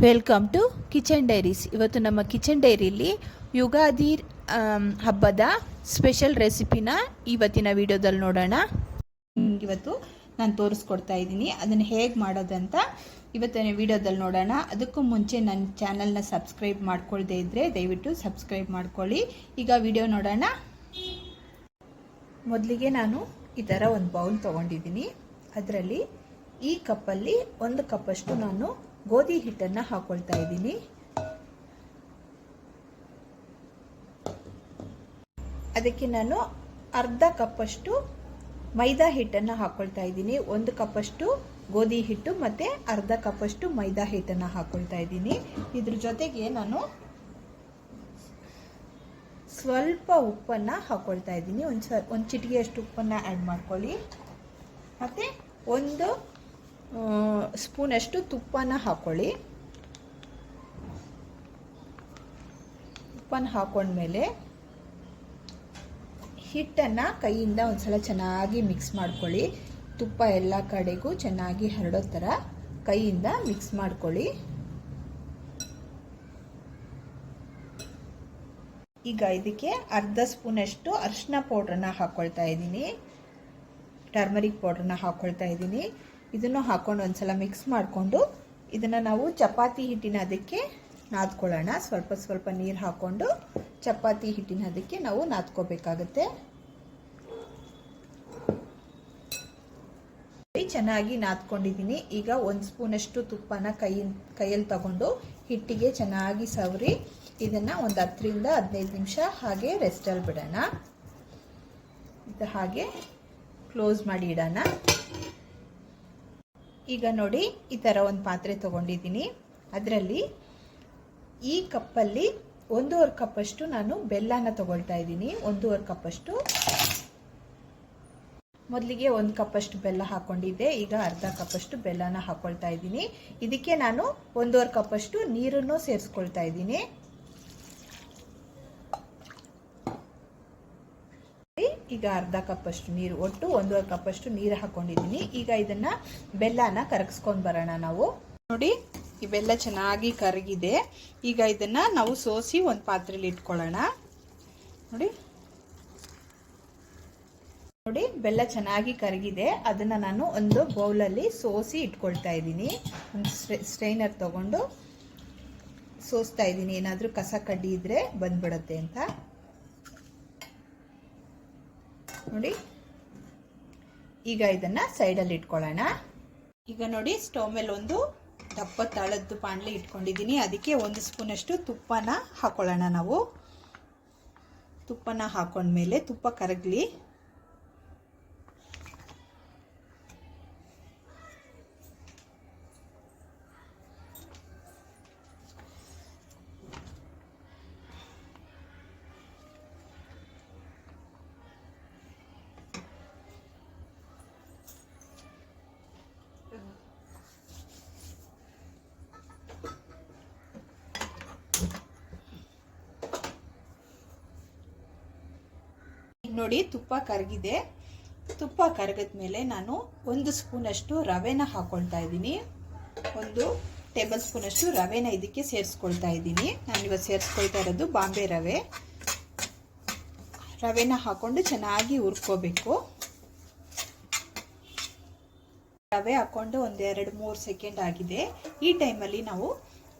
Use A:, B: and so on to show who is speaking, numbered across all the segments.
A: Welcome to kitchen diaries. ಇವತ್ತು ನಮ್ಮ kitchen ಡೈರಿಲಿ Ugadi ಹಬ್ಬದ ಸ್ಪೆಷಲ್ ರೆಸಿಪಿನ ಇವತ್ತಿನ ವಿಡಿಯೋದಲ್ಲಿ ನೋಡೋಣ. ಇವತ್ತು ನಾನು ತೋರಿಸ್ಕೊಡ್ತಾ ಇದ್ದೀನಿ ಅದನ್ನು ಹೇಗೆ ಮಾಡೋದಂತ ಇವತ್ತಿನ ವಿಡಿಯೋದಲ್ಲಿ ನೋಡೋಣ. ಅದಕ್ಕೂ ಮುಂಚೆ ನನ್ನ ಚಾನಲ್ನ ಸಬ್ಸ್ಕ್ರೈಬ್ ಮಾಡ್ಕೊಳ್ದೇ ಇದ್ದರೆ ದಯವಿಟ್ಟು ಸಬ್ಸ್ಕ್ರೈಬ್ ಮಾಡ್ಕೊಳ್ಳಿ. ಈಗ ವಿಡಿಯೋ ನೋಡೋಣ. ಮೊದಲಿಗೆ ನಾನು ಈ ಥರ ಒಂದು ಬೌಲ್ ತೊಗೊಂಡಿದ್ದೀನಿ. ಅದರಲ್ಲಿ ಈ ಕಪ್ಪಲ್ಲಿ 1 ಕಪ್ಪಷ್ಟು ನಾನು ಗೋಧಿ ಹಿಟ್ಟನ್ನು ಹಾಕೊಳ್ತಾ ಇದ್ದೀನಿ. ಅದಕ್ಕೆ ನಾನು ಅರ್ಧ ಕಪ್ಪಷ್ಟು ಮೈದಾ ಹಿಟ್ಟನ್ನು ಹಾಕೊಳ್ತಾ ಇದ್ದೀನಿ. 1 ಕಪ್ಪಷ್ಟು ಗೋಧಿ ಹಿಟ್ಟು ಮತ್ತು ಅರ್ಧ ಕಪ್ಪಷ್ಟು ಮೈದಾ ಹಿಟ್ಟನ್ನು ಹಾಕೊಳ್ತಾ ಇದ್ದೀನಿ. ಇದ್ರ ಜೊತೆಗೆ ನಾನು ಸ್ವಲ್ಪ ಉಪ್ಪನ್ನು ಹಾಕೊಳ್ತಾ ಇದ್ದೀನಿ. ಒಂದು ಚಿಟಿಕೆಯಷ್ಟು ಉಪ್ಪನ್ನು ಆ್ಯಡ್ ಮಾಡ್ಕೊಳ್ಳಿ. ಮತ್ತು 1 ಸ್ಪೂನಷ್ಟು ತುಪ್ಪನ ಹಾಕೊಳ್ಳಿ. ತುಪ್ಪನ ಹಾಕೊಂಡ್ಮೇಲೆ ಹಿಟ್ಟನ್ನು ಕೈಯಿಂದ ಒಂದ್ಸಲ ಚೆನ್ನಾಗಿ ಮಿಕ್ಸ್ ಮಾಡ್ಕೊಳ್ಳಿ. ತುಪ್ಪ ಎಲ್ಲ ಕಡೆಗೂ ಚೆನ್ನಾಗಿ ಹರಡೋ ಥರ ಕೈಯಿಂದ ಮಿಕ್ಸ್ ಮಾಡ್ಕೊಳ್ಳಿ. ಈಗ ಇದಕ್ಕೆ ಅರ್ಧ ಸ್ಪೂನಷ್ಟು ಅರಿಶಿನ ಪೌಡ್ರನ್ನ ಹಾಕ್ಕೊಳ್ತಾ ಇದ್ದೀನಿ. ಟರ್ಮರಿಕ್ ಪೌಡ್ರನ್ನ ಹಾಕ್ಕೊಳ್ತಾ ಇದ್ದೀನಿ. ಇದನ್ನು ಹಾಕೊಂಡು ಒಂದ್ಸಲ ಮಿಕ್ಸ್ ಮಾಡಿಕೊಂಡು ಇದನ್ನು ನಾವು ಚಪಾತಿ ಹಿಟ್ಟಿನ ಅದಕ್ಕೆ ನಾದ್ಕೊಳ್ಳೋಣ. ಸ್ವಲ್ಪ ಸ್ವಲ್ಪ ನೀರು ಹಾಕ್ಕೊಂಡು ಚಪಾತಿ ಹಿಟ್ಟಿನ ಅದಕ್ಕೆ ನಾವು ನಾದ್ಕೋಬೇಕಾಗತ್ತೆ. ಚೆನ್ನಾಗಿ ನಾದ್ಕೊಂಡಿದ್ದೀನಿ. ಈಗ 1 ಸ್ಪೂನಷ್ಟು ತುಪ್ಪನ ಕೈಯಲ್ಲಿ ತಗೊಂಡು ಹಿಟ್ಟಿಗೆ ಚೆನ್ನಾಗಿ ಸವರಿ ಇದನ್ನು ಒಂದು 10 ರಿಂದ 15 ನಿಮಿಷ ಹಾಗೆ ರೆಸ್ಟಲ್ಲಿ ಬಿಡೋಣ. ಇದು ಹಾಗೆ ಕ್ಲೋಸ್ ಮಾಡಿ ಇಡೋಣ. ಈಗ ನೋಡಿ, ಈ ಥರ ಒಂದು ಪಾತ್ರೆ ತೊಗೊಂಡಿದ್ದೀನಿ. ಅದರಲ್ಲಿ ಈ ಕಪ್ಪಲ್ಲಿ 1.5 ಕಪ್ಪಷ್ಟು ನಾನು ಬೆಲ್ಲನ ತಗೊಳ್ತಾ ಇದ್ದೀನಿ. 1.5 ಕಪ್ಪಷ್ಟು. ಮೊದಲಿಗೆ 1 ಕಪ್ಪಷ್ಟು ಬೆಲ್ಲ ಹಾಕ್ಕೊಂಡಿದ್ದೆ. ಈಗ ಅರ್ಧ ಕಪ್ಪಷ್ಟು ಬೆಲ್ಲನ ಹಾಕ್ಕೊಳ್ತಾ ಇದ್ದೀನಿ. ಇದಕ್ಕೆ ನಾನು 1.5 ಕಪ್ಪಷ್ಟು ನೀರನ್ನು ಸೇರಿಸ್ಕೊಳ್ತಾ ಇದ್ದೀನಿ. ಈಗ ಅರ್ಧ ಕಪ್ಪಷ್ಟು ನೀರು, ಒಟ್ಟು 1.5 ಕಪ್ಪಷ್ಟು ನೀರು ಹಾಕೊಂಡಿದ್ದೀನಿ. ಈಗ ಇದನ್ನ ಬೆಲ್ಲನ ಕರಗಿಸ್ಕೊಂಡು ಬರೋಣ ನಾವು. ನೋಡಿ, ಈ ಬೆಲ್ಲ ಚೆನ್ನಾಗಿ ಕರಗಿದೆ. ಈಗ ಇದನ್ನ ನಾವು ಸೋಸಿ ಒಂದು ಪಾತ್ರೆಯಲ್ಲಿ ಇಟ್ಕೊಳ್ಳೋಣ. ನೋಡಿ ಬೆಲ್ಲ ಚೆನ್ನಾಗಿ ಕರಗಿದೆ. ಅದನ್ನ ನಾನು ಒಂದು ಬೌಲಲ್ಲಿ ಸೋಸಿ ಇಟ್ಕೊಳ್ತಾ ಇದ್ದೀನಿ. ಒಂದು ಸ್ಟ್ರೈನರ್ ತಗೊಂಡು ಸೋಸ್ತಾ ಇದ್ದೀನಿ, ಏನಾದರೂ ಕಸ ಕಡ್ಡಿ ಇದ್ರೆ ಬಂದ್ಬಿಡುತ್ತೆ ಅಂತ. ನೋಡಿ, ಈಗ ಇದನ್ನ ಸೈಡಲ್ಲಿ ಇಟ್ಕೊಳ್ಳೋಣ. ಈಗ ನೋಡಿ, ಸ್ಟವ್ ಮೇಲೆ ಒಂದು ದಪ್ಪ ತಳದ್ದು ಬಾಣಲೆ ಇಟ್ಕೊಂಡಿದ್ದೀನಿ. ಅದಕ್ಕೆ 1 ಸ್ಪೂನಷ್ಟು ತುಪ್ಪನ ಹಾಕೊಳ್ಳೋಣ ನಾವು. ತುಪ್ಪನ ಹಾಕೊಂಡ್ಮೇಲೆ ತುಪ್ಪ ಕರಗಲಿ. ನೋಡಿ, ತುಪ್ಪ ಕರಗಿದೆ. ತುಪ್ಪ ಕರಗದ ಮೇಲೆ ನಾನು 1 ಸ್ಪೂನಷ್ಟು ರವೆನ ಹಾಕೊಳ್ತಾ ಇದ್ದೀನಿ. 1 ಟೇಬಲ್ ಸ್ಪೂನಷ್ಟು ರವೆನ ಇದಕ್ಕೆ ಸೇರಿಸ್ಕೊಳ್ತಾ ಇದ್ದೀನಿ. ನಾನಿವತ್ತು ಸೇರಿಸ್ಕೊಳ್ತಾ ಇರೋದು ಬಾಂಬೆ ರವೆ. ರವೆನ ಹಾಕೊಂಡು ಚೆನ್ನಾಗಿ ಹುರ್ಕೋಬೇಕು. ರವೆ ಹಾಕೊಂಡು 1-2-3 ಸೆಕೆಂಡ್ ಆಗಿದೆ. ಈ ಟೈಮಲ್ಲಿ ನಾವು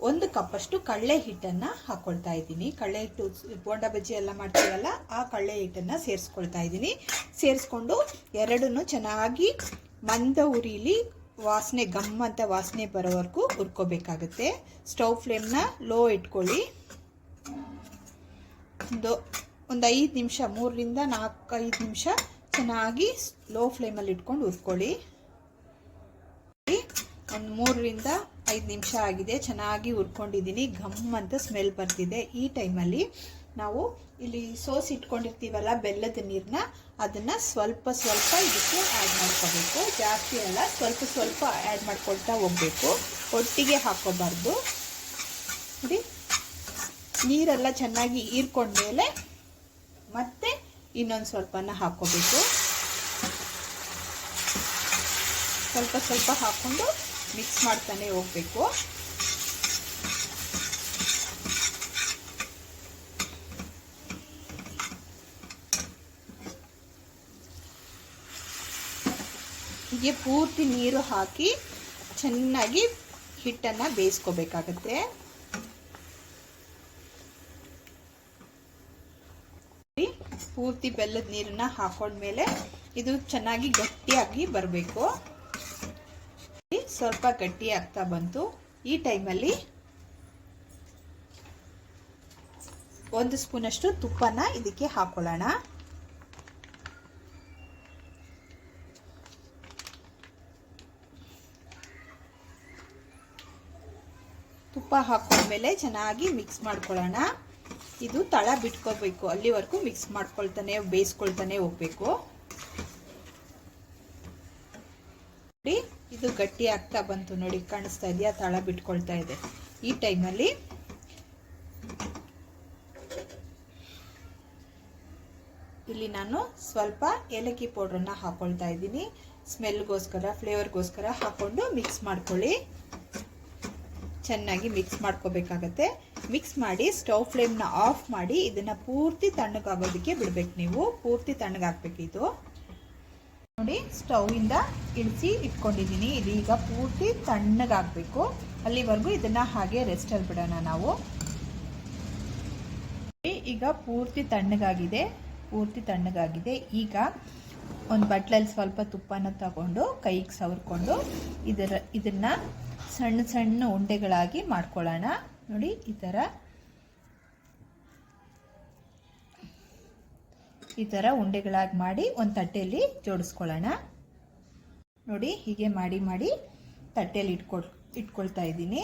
A: 1 ಕಪ್ಪಷ್ಟು ಕಡಲೆ ಹಿಟ್ಟನ್ನು ಹಾಕೊಳ್ತಾ ಇದ್ದೀನಿ. ಕಡಲೆ ಹಿಟ್ಟು ಬೋಂಡ ಬಜ್ಜಿ ಎಲ್ಲ ಮಾಡ್ತೀವಲ್ಲ, ಆ ಕಡಲೆ ಹಿಟ್ಟನ್ನು ಸೇರಿಸ್ಕೊಳ್ತಾ ಇದ್ದೀನಿ. ಸೇರಿಸ್ಕೊಂಡು ಎರಡನ್ನೂ ಚೆನ್ನಾಗಿ ಮಂದ ಉರಿಲಿ ವಾಸನೆ ಗಮ್ಮಂತ ವಾಸನೆ ಬರೋವರೆಗೂ ಹುರ್ಕೋಬೇಕಾಗುತ್ತೆ. ಸ್ಟವ್ ಫ್ಲೇಮ್ನ ಲೋ ಇಟ್ಕೊಳ್ಳಿ. ಒಂದು 5 ನಿಮಿಷ, 3 ರಿಂದ 4-5 ನಿಮಿಷ ಚೆನ್ನಾಗಿ ಲೋ ಫ್ಲೇಮಲ್ಲಿ ಇಟ್ಕೊಂಡು ಹುರ್ಕೊಳ್ಳಿ. ಒಂದು 3 ರಿಂದ 5 ನಿಮಿಷ ಆಗಿದೆ. ಚೆನ್ನಾಗಿ ಹುರ್ಕೊಂಡಿದ್ದೀನಿ. ಘಮ್ ಅಂತ ಸ್ಮೆಲ್ ಬರ್ತಿದೆ. ಈ ಟೈಮಲ್ಲಿ ನಾವು ಇಲ್ಲಿ ಸೋಸಿ ಇಟ್ಕೊಂಡಿರ್ತೀವಲ್ಲ ಬೆಲ್ಲದ ನೀರನ್ನ, ಅದನ್ನು ಸ್ವಲ್ಪ ಸ್ವಲ್ಪ ಇದಕ್ಕೆ ಆ್ಯಡ್ ಮಾಡ್ಕೋಬೇಕು. ಜಾಸ್ತಿ ಅಲ್ಲ, ಸ್ವಲ್ಪ ಸ್ವಲ್ಪ ಆ್ಯಡ್ ಮಾಡ್ಕೊಳ್ತಾ ಹೋಗಬೇಕು. ಒಟ್ಟಿಗೆ ಹಾಕೋಬಾರ್ದು. ನೋಡಿ, ನೀರೆಲ್ಲ ಚೆನ್ನಾಗಿ ಹೀರ್ಕೊಂಡ್ಮೇಲೆ ಮತ್ತೆ ಇನ್ನೊಂದು ಸ್ವಲ್ಪನ ಹಾಕೋಬೇಕು. ಸ್ವಲ್ಪ ಸ್ವಲ್ಪ ಹಾಕ್ಕೊಂಡು ಮಿಕ್ಸ್ ಮಾಡ್ತಾನೆ ಹೋಗಬೇಕು. ಹೀಗೆ ಪೂರ್ತಿ ನೀರು ಹಾಕಿ ಚೆನ್ನಾಗಿ ಹಿಟ್ಟನ್ನು ಬೇಯಿಸ್ಕೋಬೇಕಾಗತ್ತೆ. ಪೂರ್ತಿ ಬೆಲ್ಲದ ನೀರನ್ನ ಹಾಕೊಂಡ್ಮೇಲೆ ಇದು ಚೆನ್ನಾಗಿ ಗಟ್ಟಿಯಾಗಿ ಬರಬೇಕು. ಸ್ವಲ್ಪ ಗಟ್ಟಿ ಆಗ್ತಾ ಬಂತು. ಈ ಟೈಮಲ್ಲಿ 1 ಸ್ಪೂನಷ್ಟು ತುಪ್ಪನ ಇದಕ್ಕೆ ಹಾಕೊಳ್ಳೋಣ. ತುಪ್ಪ ಹಾಕೊಂಡ್ಮೇಲೆ ಚೆನ್ನಾಗಿ ಮಿಕ್ಸ್ ಮಾಡ್ಕೊಳ್ಳೋಣ. ಇದು ತಳ ಬಿಟ್ಕೋಬೇಕು, ಅಲ್ಲಿವರೆಗೂ ಮಿಕ್ಸ್ ಮಾಡ್ಕೊಳ್ತಾನೆ ಬೇಯಿಸ್ಕೊಳ್ತಾನೆ ಹೋಗ್ಬೇಕು. ನೋಡಿ ಇದು ಗಟ್ಟಿ ಆಗ್ತಾ ಬಂತು, ನೋಡಿ ಕಾಣಿಸ್ತಾ ಇದೆಯಾ, ತಳ ಬಿಟ್ಕೊಳ್ತಾ ಇದೆ. ಈ ಟೈಮಲ್ಲಿ ಇಲ್ಲಿ ನಾನು ಸ್ವಲ್ಪ ಏಲಕ್ಕಿ ಪೌಡ್ರನ್ನ ಹಾಕೊಳ್ತಾ ಇದ್ದೀನಿ. ಸ್ಮೆಲ್ಗೋಸ್ಕರ, ಫ್ಲೇವರ್ಗೋಸ್ಕರ ಹಾಕೊಂಡು ಮಿಕ್ಸ್ ಮಾಡ್ಕೊಳ್ಳಿ. ಚೆನ್ನಾಗಿ ಮಿಕ್ಸ್ ಮಾಡ್ಕೋಬೇಕಾಗತ್ತೆ. ಮಿಕ್ಸ್ ಮಾಡಿ ಸ್ಟವ್ ಫ್ಲೇಮ್ನ ಆಫ್ ಮಾಡಿ ಇದನ್ನ ಪೂರ್ತಿ ತಣ್ಣಗಾಗೋದಕ್ಕೆ ಬಿಡ್ಬೇಕು. ನೀವು ಪೂರ್ತಿ ತಣ್ಣಗಾಕ್ಬೇಕು. ಇದು ನೋಡಿ ಸ್ಟವ್ ಇಂದ ಇಳಿಸಿ ಇಟ್ಕೊಂಡಿದ್ದೀನಿ. ಇದು ಈಗ ಪೂರ್ತಿ ತಣ್ಣಗಾಗಬೇಕು. ಅಲ್ಲಿವರೆಗೂ ಇದನ್ನ ಹಾಗೆ ರೆಸ್ಟಲ್ಲಿ ಬಿಡೋಣ ನಾವು. ಈಗ ಪೂರ್ತಿ ತಣ್ಣಗಾಗಿದೆ. ಈಗ ಒಂದು ಬಟ್ಲಲ್ಲಿ ಸ್ವಲ್ಪ ತುಪ್ಪನ ತಗೊಂಡು ಕೈಗೆ ಸವರ್ಕೊಂಡು ಇದನ್ನ ಸಣ್ಣ ಸಣ್ಣ ಉಂಡೆಗಳಾಗಿ ಮಾಡ್ಕೊಳ್ಳೋಣ. ನೋಡಿ ಈ ಥರ ಉಂಡೆಗಳಾಗಿ ಮಾಡಿ ಒಂದು ತಟ್ಟೆಯಲ್ಲಿ ಜೋಡಿಸ್ಕೊಳ್ಳೋಣ. ನೋಡಿ ಹೀಗೆ ಮಾಡಿ ಮಾಡಿ ತಟ್ಟೆಯಲ್ಲಿ ಇಟ್ಕೊಳ್ತಾ ಇದ್ದೀನಿ.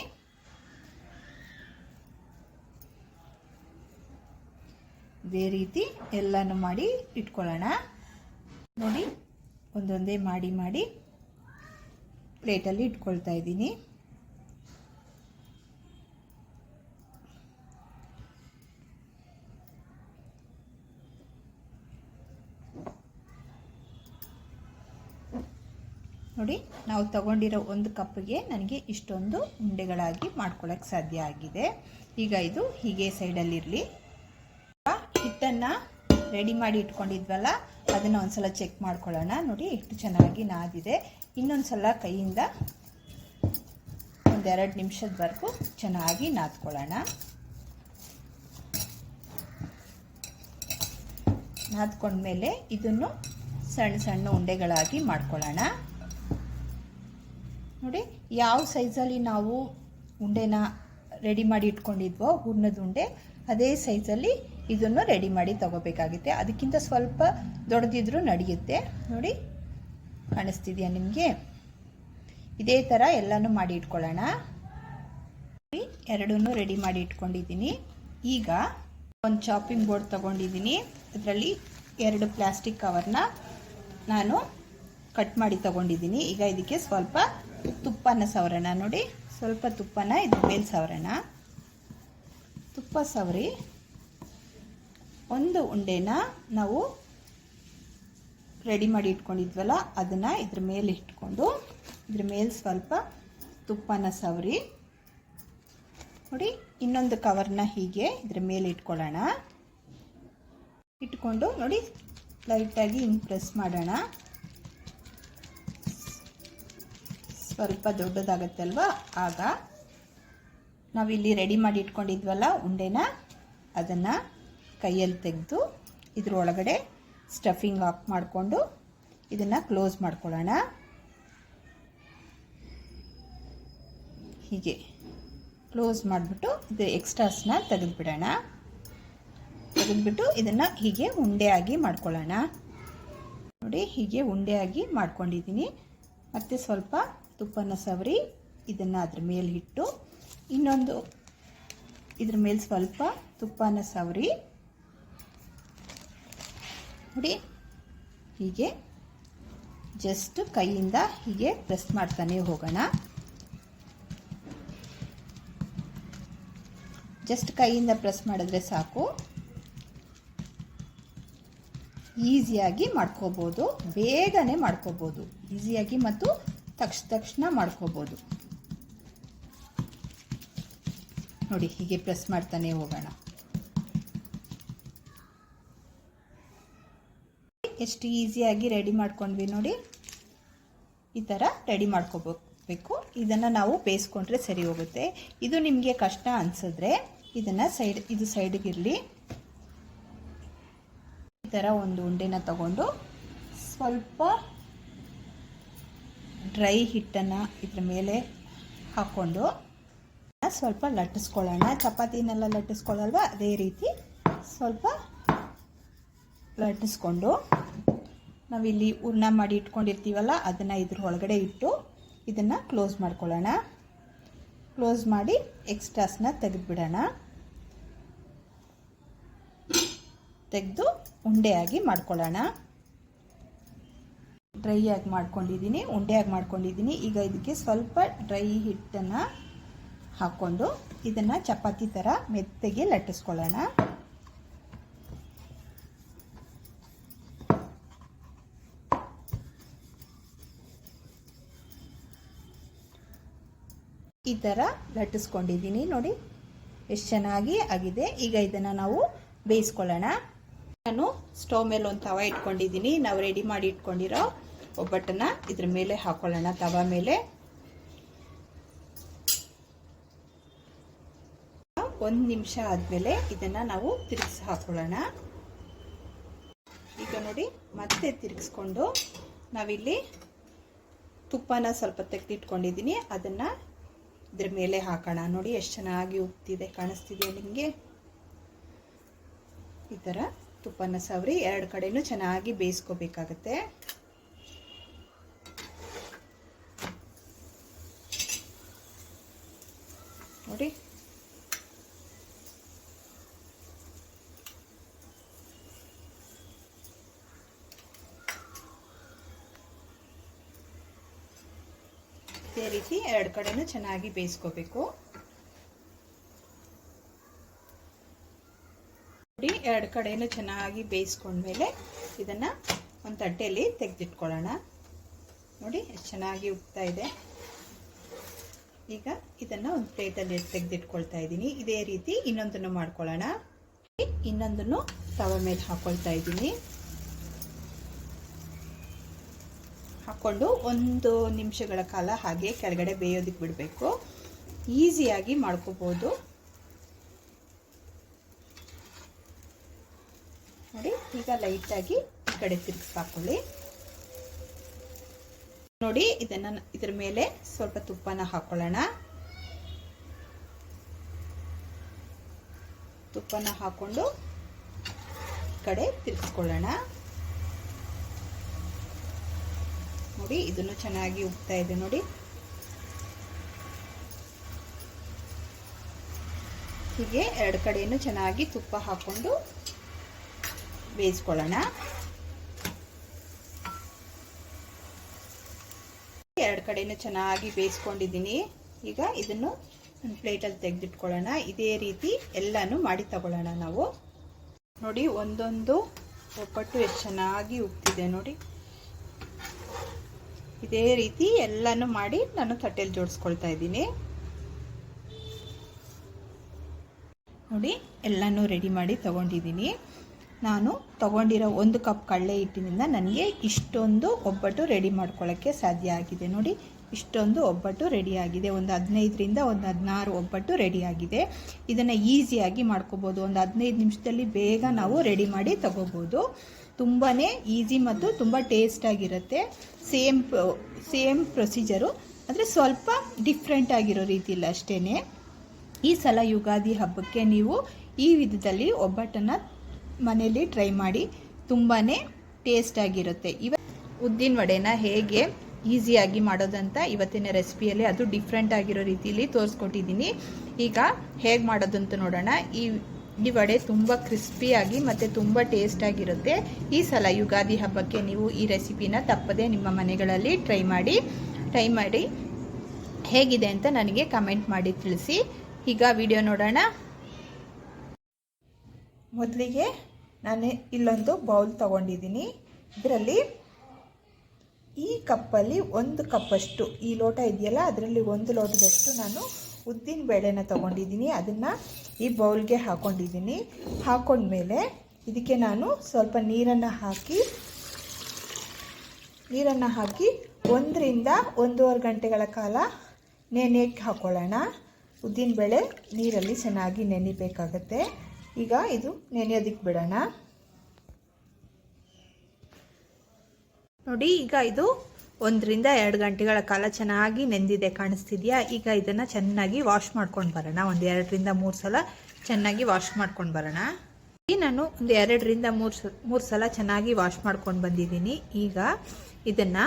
A: ಇದೇ ರೀತಿ ಎಲ್ಲನೂ ಮಾಡಿ ಇಟ್ಕೊಳ್ಳೋಣ. ನೋಡಿ ಒಂದೊಂದೇ ಮಾಡಿ ಮಾಡಿ ಪ್ಲೇಟಲ್ಲಿ ಇಟ್ಕೊಳ್ತಾ ಇದ್ದೀನಿ. ನೋಡಿ ನಾವು ತಗೊಂಡಿರೋ 1 ಕಪ್ಗೆ ನನಗೆ ಇಷ್ಟೊಂದು ಉಂಡೆಗಳಾಗಿ ಮಾಡ್ಕೊಳ್ಳೋಕ್ಕೆ ಸಾಧ್ಯ ಆಗಿದೆ. ಈಗ ಇದು ಹೀಗೆ ಸೈಡಲ್ಲಿರಲಿ. ಹಿಟ್ಟನ್ನು ರೆಡಿ ಮಾಡಿ ಇಟ್ಕೊಂಡಿದ್ವಲ್ಲ ಅದನ್ನು ಒಂದ್ಸಲ ಚೆಕ್ ಮಾಡ್ಕೊಳ್ಳೋಣ. ನೋಡಿ ಹಿಟ್ಟು ಚೆನ್ನಾಗಿ ನಾದಿದೆ. ಇನ್ನೊಂದ್ಸಲ ಕೈಯಿಂದ 1-2 ನಿಮಿಷದವರೆಗೂ ಚೆನ್ನಾಗಿ ನಾದ್ಕೊಳ್ಳೋಣ. ನಾದ್ಕೊಂಡ್ಮೇಲೆ ಇದನ್ನು ಸಣ್ಣ ಸಣ್ಣ ಉಂಡೆಗಳಾಗಿ ಮಾಡ್ಕೊಳ್ಳೋಣ. ನೋಡಿ ಯಾವ ಸೈಜಲ್ಲಿ ನಾವು ಉಂಡೆನ ರೆಡಿ ಮಾಡಿ ಇಟ್ಕೊಂಡಿದ್ವೋ ಹೂರ್ಣದ ಉಂಡೆ, ಅದೇ ಸೈಜಲ್ಲಿ ಇದನ್ನು ರೆಡಿ ಮಾಡಿ ತಗೋಬೇಕಾಗುತ್ತೆ. ಅದಕ್ಕಿಂತ ಸ್ವಲ್ಪ ದೊಡ್ಡದಿದ್ರೂ ನಡೆಯುತ್ತೆ. ನೋಡಿ ಕಾಣಿಸ್ತಿದೆಯಾ ನಿಮಗೆ? ಇದೇ ಥರ ಎಲ್ಲನೂ ಮಾಡಿ ಇಟ್ಕೊಳ್ಳೋಣ. ಎರಡನ್ನೂ ರೆಡಿ ಮಾಡಿ ಇಟ್ಕೊಂಡಿದ್ದೀನಿ. ಈಗ ಒಂದು ಚಾಪಿಂಗ್ ಬೋರ್ಡ್ ತಗೊಂಡಿದ್ದೀನಿ. ಅದರಲ್ಲಿ 2 ಪ್ಲಾಸ್ಟಿಕ್ ಕವರ್ನ ನಾನು ಕಟ್ ಮಾಡಿ ತಗೊಂಡಿದ್ದೀನಿ. ಈಗ ಇದಕ್ಕೆ ಸ್ವಲ್ಪ ತುಪ್ಪನ ಸವರೋಣ. ನೋಡಿ ಸ್ವಲ್ಪ ತುಪ್ಪನ ಇದ್ರ ಮೇಲೆ ಸವರೋಣ. ತುಪ್ಪ ಸವರಿ ಒಂದು ಉಂಡೆನ ನಾವು ರೆಡಿ ಮಾಡಿ ಇಟ್ಕೊಂಡಿದ್ವಲ್ಲ ಅದನ್ನು ಇದ್ರ ಮೇಲೆ ಇಟ್ಕೊಂಡು ಇದ್ರ ಮೇಲೆ ಸ್ವಲ್ಪ ತುಪ್ಪನ ಸವರಿ. ನೋಡಿ ಇನ್ನೊಂದು ಕವರ್ನ ಹೀಗೆ ಇದ್ರ ಮೇಲೆ ಇಟ್ಕೊಳ್ಳೋಣ. ಇಟ್ಕೊಂಡು ನೋಡಿ ಲೈಟಾಗಿ ಹಿಂಗೆ ಪ್ರೆಸ್ ಮಾಡೋಣ. ಸ್ವಲ್ಪ ದೊಡ್ಡದಾಗತ್ತೆ ಅಲ್ವಾ, ಆಗ ನಾವಿಲ್ಲಿ ರೆಡಿ ಮಾಡಿ ಇಟ್ಕೊಂಡಿದ್ವಲ್ಲ ಉಂಡೆನ ಅದನ್ನು ಕೈಯಲ್ಲಿ ತೆಗೆದು ಇದ್ರೊಳಗಡೆ ಸ್ಟಫಿಂಗ್ ಹಾಕಿ ಮಾಡಿಕೊಂಡು ಇದನ್ನು ಕ್ಲೋಸ್ ಮಾಡ್ಕೊಳ್ಳೋಣ. ಹೀಗೆ ಕ್ಲೋಸ್ ಮಾಡಿಬಿಟ್ಟು ಇದು ಎಕ್ಸ್ಟ್ರಾಸ್ನ ತೆಗೆದುಬಿಡೋಣ. ತೆಗೆದುಬಿಟ್ಟು ಇದನ್ನು ಹೀಗೆ ಉಂಡೆಯಾಗಿ ಮಾಡ್ಕೊಳ್ಳೋಣ. ನೋಡಿ ಹೀಗೆ ಉಂಡೆಯಾಗಿ ಮಾಡ್ಕೊಂಡಿದ್ದೀನಿ. ಮತ್ತು ಸ್ವಲ್ಪ ತುಪ್ಪನ ಸವರಿ ಇದನ್ನು ಅದ್ರ ಮೇಲೆ ಇಟ್ಟು ಇನ್ನೊಂದು ಇದ್ರ ಮೇಲೆ ಸ್ವಲ್ಪ ತುಪ್ಪನ ಸವರಿ ನೋಡಿ ಹೀಗೆ ಜಸ್ಟ್ ಕೈಯಿಂದ ಹೀಗೆ ಪ್ರೆಸ್ ಮಾಡ್ತಾನೆ ಹೋಗೋಣ. ಜಸ್ಟ್ ಕೈಯಿಂದ ಪ್ರೆಸ್ ಮಾಡಿದ್ರೆ ಸಾಕು. ಈಸಿಯಾಗಿ ಮಾಡ್ಕೋಬೋದು, ಬೇಗನೆ ಮಾಡ್ಕೋಬೋದು. ಈಸಿಯಾಗಿ ಮತ್ತು ತಕ್ಷಣ ಮಾಡ್ಕೋಬೋದು. ನೋಡಿ ಹೀಗೆ ಪ್ರೆಸ್ ಮಾಡ್ತಾನೆ ಹೋಗೋಣ. ಎಷ್ಟು ಈಸಿಯಾಗಿ ರೆಡಿ ಮಾಡ್ಕೊಂಡ್ವಿ ನೋಡಿ. ಈ ಥರ ರೆಡಿ ಮಾಡ್ಕೋಬೇಕು. ಇದನ್ನು ನಾವು ಬೇಯಿಸ್ಕೊಂಡ್ರೆ ಸರಿ ಹೋಗುತ್ತೆ. ಇದು ನಿಮಗೆ ಕಷ್ಟ ಅನಿಸಿದ್ರೆ ಇದನ್ನು ಇದು ಸೈಡ್ಗಿರಲಿ. ಈ ಥರ ಒಂದು ಉಂಡೆನ ತಗೊಂಡು ಸ್ವಲ್ಪ ಡ್ರೈ ಹಿಟ್ಟನ್ನು ಇದ್ರ ಮೇಲೆ ಹಾಕ್ಕೊಂಡು ಸ್ವಲ್ಪ ಲಟ್ಟಿಸ್ಕೊಳ್ಳೋಣ. ಚಪಾತಿನೆಲ್ಲ ಲಟ್ಟಿಸ್ಕೊಳ್ಳಲ್ವ, ಅದೇ ರೀತಿ ಸ್ವಲ್ಪ ಲಟ್ಟಿಸ್ಕೊಂಡು ನಾವಿಲ್ಲಿ ಹೂರ್ಣ ಮಾಡಿ ಇಟ್ಕೊಂಡಿರ್ತೀವಲ್ಲ ಅದನ್ನು ಇದ್ರ ಒಳಗಡೆ ಇಟ್ಟು ಇದನ್ನು ಕ್ಲೋಸ್ ಮಾಡ್ಕೊಳ್ಳೋಣ. ಕ್ಲೋಸ್ ಮಾಡಿ ಎಕ್ಸ್ಟ್ರಾಸ್ನ ತೆಗೆದುಬಿಡೋಣ. ತೆಗೆದು ಉಂಡೆಯಾಗಿ ಮಾಡ್ಕೊಳ್ಳೋಣ. ಡ್ರೈ ಆಗಿ ಮಾಡ್ಕೊಂಡಿದ್ದೀನಿ, ಉಂಡೆಯಾಗಿ ಮಾಡ್ಕೊಂಡಿದ್ದೀನಿ. ಈಗ ಇದಕ್ಕೆ ಸ್ವಲ್ಪ ಡ್ರೈ ಹಿಟ್ಟನ್ನು ಹಾಕ್ಕೊಂಡು ಇದನ್ನು ಚಪಾತಿ ಥರ ಮೆತ್ತಗೆ ಲಟ್ಟಿಸ್ಕೊಳ್ಳೋಣ. ಈ ಥರ ಲಟ್ಟಿಸ್ಕೊಂಡಿದ್ದೀನಿ ನೋಡಿ, ಎಷ್ಟು ಚೆನ್ನಾಗಿ ಆಗಿದೆ. ಈಗ ಇದನ್ನು ನಾವು ಬೇಯಿಸ್ಕೊಳ್ಳೋಣ. ನಾನು ಸ್ಟವ್ ಮೇಲೆ ಒಂದು ತವ ಇಟ್ಕೊಂಡಿದ್ದೀನಿ. ನಾವು ರೆಡಿ ಮಾಡಿ ಇಟ್ಕೊಂಡಿರೋ ಒಬ್ಬಟ್ಟನ್ನು ಇದ್ರ ಮೇಲೆ ಹಾಕೊಳ್ಳೋಣ. ತವ ಮೇಲೆ 1 ನಿಮಿಷ ಆದಮೇಲೆ ಇದನ್ನು ನಾವು ತಿರುಗಿಸಿ ಹಾಕೊಳ್ಳೋಣ. ಈಗ ನೋಡಿ ಮತ್ತೆ ತಿರುಗಿಸ್ಕೊಂಡು ನಾವಿಲ್ಲಿ ತುಪ್ಪನ ಸ್ವಲ್ಪ ತೆಗೆದಿಟ್ಕೊಂಡಿದ್ದೀನಿ, ಅದನ್ನು ಇದ್ರ ಮೇಲೆ ಹಾಕೋಣ. ನೋಡಿ ಎಷ್ಟು ಚೆನ್ನಾಗಿ ಉಬ್ತಿದೆ, ಕಾಣಿಸ್ತಿದೆಯಾ ನಿಮಗೆ? ಈ ಥರ ತುಪ್ಪನ ಸವರಿ 2 ಕಡೆನೂ ಚೆನ್ನಾಗಿ ಬೇಯಿಸ್ಕೋಬೇಕಾಗತ್ತೆ. ನೋಡಿ ಇದೇ ರೀತಿ 2 ಕಡೆನೂ ಚೆನ್ನಾಗಿ ಬೇಯಿಸ್ಕೋಬೇಕು. ನೋಡಿ 2 ಕಡೆನೂ ಚೆನ್ನಾಗಿ ಬೇಯಿಸ್ಕೊಂಡ್ಮೇಲೆ ಇದನ್ನು ಒಂದು ತಟ್ಟೆಯಲ್ಲಿ ತೆಗೆದಿಟ್ಕೊಳ್ಳೋಣ. ನೋಡಿ ಎಷ್ಟು ಚೆನ್ನಾಗಿ ಉಬ್ತಾ ಇದೆ. ಈಗ ಇದನ್ನು ಒಂದು ಪ್ಲೇಟಲ್ಲಿ ತೆಗೆದಿಟ್ಕೊಳ್ತಾ ಇದ್ದೀನಿ. ಇದೇ ರೀತಿ ಇನ್ನೊಂದನ್ನು ಮಾಡ್ಕೊಳ್ಳೋಣ. ಇನ್ನೊಂದನ್ನು ತವ ಮೇಲೆ ಹಾಕ್ಕೊಳ್ತಾ ಇದ್ದೀನಿ. ಹಾಕ್ಕೊಂಡು 1 ನಿಮಿಷಗಳ ಕಾಲ ಹಾಗೆ ಕೆಳಗಡೆ ಬೇಯೋದಕ್ಕೆ ಬಿಡಬೇಕು. ಈಸಿಯಾಗಿ ಮಾಡ್ಕೋಬೋದು. ನೋಡಿ ಈಗ ಲೈಟಾಗಿ ಈ ಕಡೆ ತಿರುಗಿಸಿ ಹಾಕೊಳ್ಳಿ. ನೋಡಿ ಇದನ್ನು ಇದ್ರ ಮೇಲೆ ಸ್ವಲ್ಪ ತುಪ್ಪನ ಹಾಕೊಳ್ಳೋಣ. ತುಪ್ಪನ ಹಾಕೊಂಡು ಈ ಕಡೆ ತಿರುಗಿಸ್ಕೊಳ್ಳೋಣ. ನೋಡಿ ಇದನ್ನು ಚೆನ್ನಾಗಿ ಉಬ್ತಾ ಇದೆ. ನೋಡಿ ಹೀಗೆ 2 ಕಡೆನೂ ಚೆನ್ನಾಗಿ ತುಪ್ಪ ಹಾಕೊಂಡು ಬೇಯಿಸ್ಕೊಳ್ಳೋಣ. 2 ಕಡೆನೂ ಚೆನ್ನಾಗಿ ಬೇಯಿಸ್ಕೊಂಡಿದ್ದೀನಿ. ಈಗ ಇದನ್ನು ಒಂದು ಪ್ಲೇಟಲ್ಲಿ ತೆಗೆದಿಟ್ಕೊಳ್ಳೋಣ. ಇದೇ ರೀತಿ ಎಲ್ಲಾನು ಮಾಡಿ ತಗೊಳ್ಳೋಣ ನಾವು. ನೋಡಿ ಒಂದೊಂದು ಒಬ್ಬಟ್ಟು ಎಷ್ಟು ಚೆನ್ನಾಗಿ ಉಬ್ತಿದೆ ನೋಡಿ. ಇದೇ ರೀತಿ ಎಲ್ಲಾನು ಮಾಡಿ ನಾನು ತಟ್ಟೆಯಲ್ಲಿ ಜೋಡಿಸ್ಕೊಳ್ತಾ ಇದ್ದೀನಿ. ನೋಡಿ ಎಲ್ಲಾನು ರೆಡಿ ಮಾಡಿ ತಗೊಂಡಿದ್ದೀನಿ. ನಾನು ತಗೊಂಡಿರೋ 1 ಕಪ್ ಕಡಲೆ ಹಿಟ್ಟಿನಿಂದ ನನಗೆ ಇಷ್ಟೊಂದು ಒಬ್ಬಟ್ಟು ರೆಡಿ ಮಾಡ್ಕೊಳ್ಳೋಕ್ಕೆ ಸಾಧ್ಯ ಆಗಿದೆ. ನೋಡಿ ಇಷ್ಟೊಂದು ಒಬ್ಬಟ್ಟು ರೆಡಿ ಆಗಿದೆ. ಒಂದು 15ರಿಂದ ಒಂದು 16 ಒಬ್ಬಟ್ಟು ರೆಡಿ ಆಗಿದೆ. ಇದನ್ನು ಈಸಿಯಾಗಿ ಮಾಡ್ಕೋಬೋದು. ಒಂದು 15 ನಿಮಿಷದಲ್ಲಿ ಬೇಗ ನಾವು ರೆಡಿ ಮಾಡಿ ತಗೋಬೋದು. ತುಂಬಾ ಈಸಿ ಮತ್ತು ತುಂಬ ಟೇಸ್ಟಾಗಿರುತ್ತೆ. ಸೇಮ್ ಪ್ರೊಸೀಜರು, ಆದರೆ ಸ್ವಲ್ಪ ಡಿಫ್ರೆಂಟ್ ಆಗಿರೋ ರೀತಿಯಲ್ಲಿ ಅಷ್ಟೇ. ಈ ಸಲ ಯುಗಾದಿ ಹಬ್ಬಕ್ಕೆ ನೀವು ಈ ವಿಧದಲ್ಲಿ ಒಬ್ಬಟ್ಟನ್ನು ಮನೆಯಲ್ಲಿ ಟ್ರೈ ಮಾಡಿ, ತುಂಬಾ ಟೇಸ್ಟಾಗಿರುತ್ತೆ. ಉದ್ದಿನ ವಡೆನ ಹೇಗೆ ಈಸಿಯಾಗಿ ಮಾಡೋದಂತ ಇವತ್ತಿನ ರೆಸಿಪಿಯಲ್ಲಿ ಅದು ಡಿಫ್ರೆಂಟ್ ಆಗಿರೋ ರೀತಿಯಲ್ಲಿ ತೋರಿಸ್ಕೊಟ್ಟಿದ್ದೀನಿ. ಈಗ ಹೇಗೆ ಮಾಡೋದಂತ ನೋಡೋಣ. ಈ ವಡೆ ತುಂಬ ಕ್ರಿಸ್ಪಿಯಾಗಿ ಮತ್ತು ತುಂಬ ಟೇಸ್ಟಾಗಿರುತ್ತೆ. ಈ ಸಲ ಯುಗಾದಿ ಹಬ್ಬಕ್ಕೆ ನೀವು ಈ ರೆಸಿಪಿನ ತಪ್ಪದೆ ನಿಮ್ಮ ಮನೆಗಳಲ್ಲಿ ಟ್ರೈ ಮಾಡಿ ಹೇಗಿದೆ ಅಂತ ನನಗೆ ಕಮೆಂಟ್ ಮಾಡಿ ತಿಳಿಸಿ. ಈಗ ವಿಡಿಯೋ ನೋಡೋಣ. ಮೊದಲಿಗೆ ನಾನು ಇಲ್ಲೊಂದು ಬೌಲ್ ತಗೊಂಡಿದ್ದೀನಿ. ಇದರಲ್ಲಿ ಈ ಕಪ್ಪಲ್ಲಿ 1 ಕಪ್ಪಷ್ಟು, ಈ ಲೋಟ ಇದೆಯಲ್ಲ ಅದರಲ್ಲಿ 1 ಲೋಟದಷ್ಟು ನಾನು ಉದ್ದಿನ ಬೇಳೆನ ತಗೊಂಡಿದ್ದೀನಿ. ಅದನ್ನು ಈ ಬೌಲ್ಗೆ ಹಾಕ್ಕೊಂಡಿದ್ದೀನಿ. ಹಾಕೊಂಡ್ಮೇಲೆ ಇದಕ್ಕೆ ನಾನು ಸ್ವಲ್ಪ ನೀರನ್ನು ಹಾಕಿ 1ರಿಂದ 1.5 ಗಂಟೆಗಳ ಕಾಲ ನೆನೆಯಕ್ಕೆ ಹಾಕೊಳ್ಳೋಣ. ಉದ್ದಿನಬೇಳೆ ನೀರಲ್ಲಿ ಚೆನ್ನಾಗಿ ನೆನಿಬೇಕಾಗತ್ತೆ. ಈಗ ಇದು ನೆನೆಯೋದಕ್ಕೆ ಬಿಡೋಣ. ನೋಡಿ, ಈಗ ಇದು 1ರಿಂದ 2 ಗಂಟೆಗಳ ಕಾಲ ಚೆನ್ನಾಗಿ ನೆಂದಿದೆ, ಕಾಣಿಸ್ತಿದೆಯಾ? ಈಗ ಇದನ್ನು ಚೆನ್ನಾಗಿ ವಾಶ್ ಮಾಡ್ಕೊಂಡು ಬರೋಣ. 2ರಿಂದ 3 ಸಲ ಚೆನ್ನಾಗಿ ವಾಶ್ ಮಾಡ್ಕೊಂಡು ಬರೋಣ. ನಾನು 2ರಿಂದ 3 ಸಲ ಚೆನ್ನಾಗಿ ವಾಶ್ ಮಾಡ್ಕೊಂಡು ಬಂದಿದ್ದೀನಿ. ಈಗ ಇದನ್ನು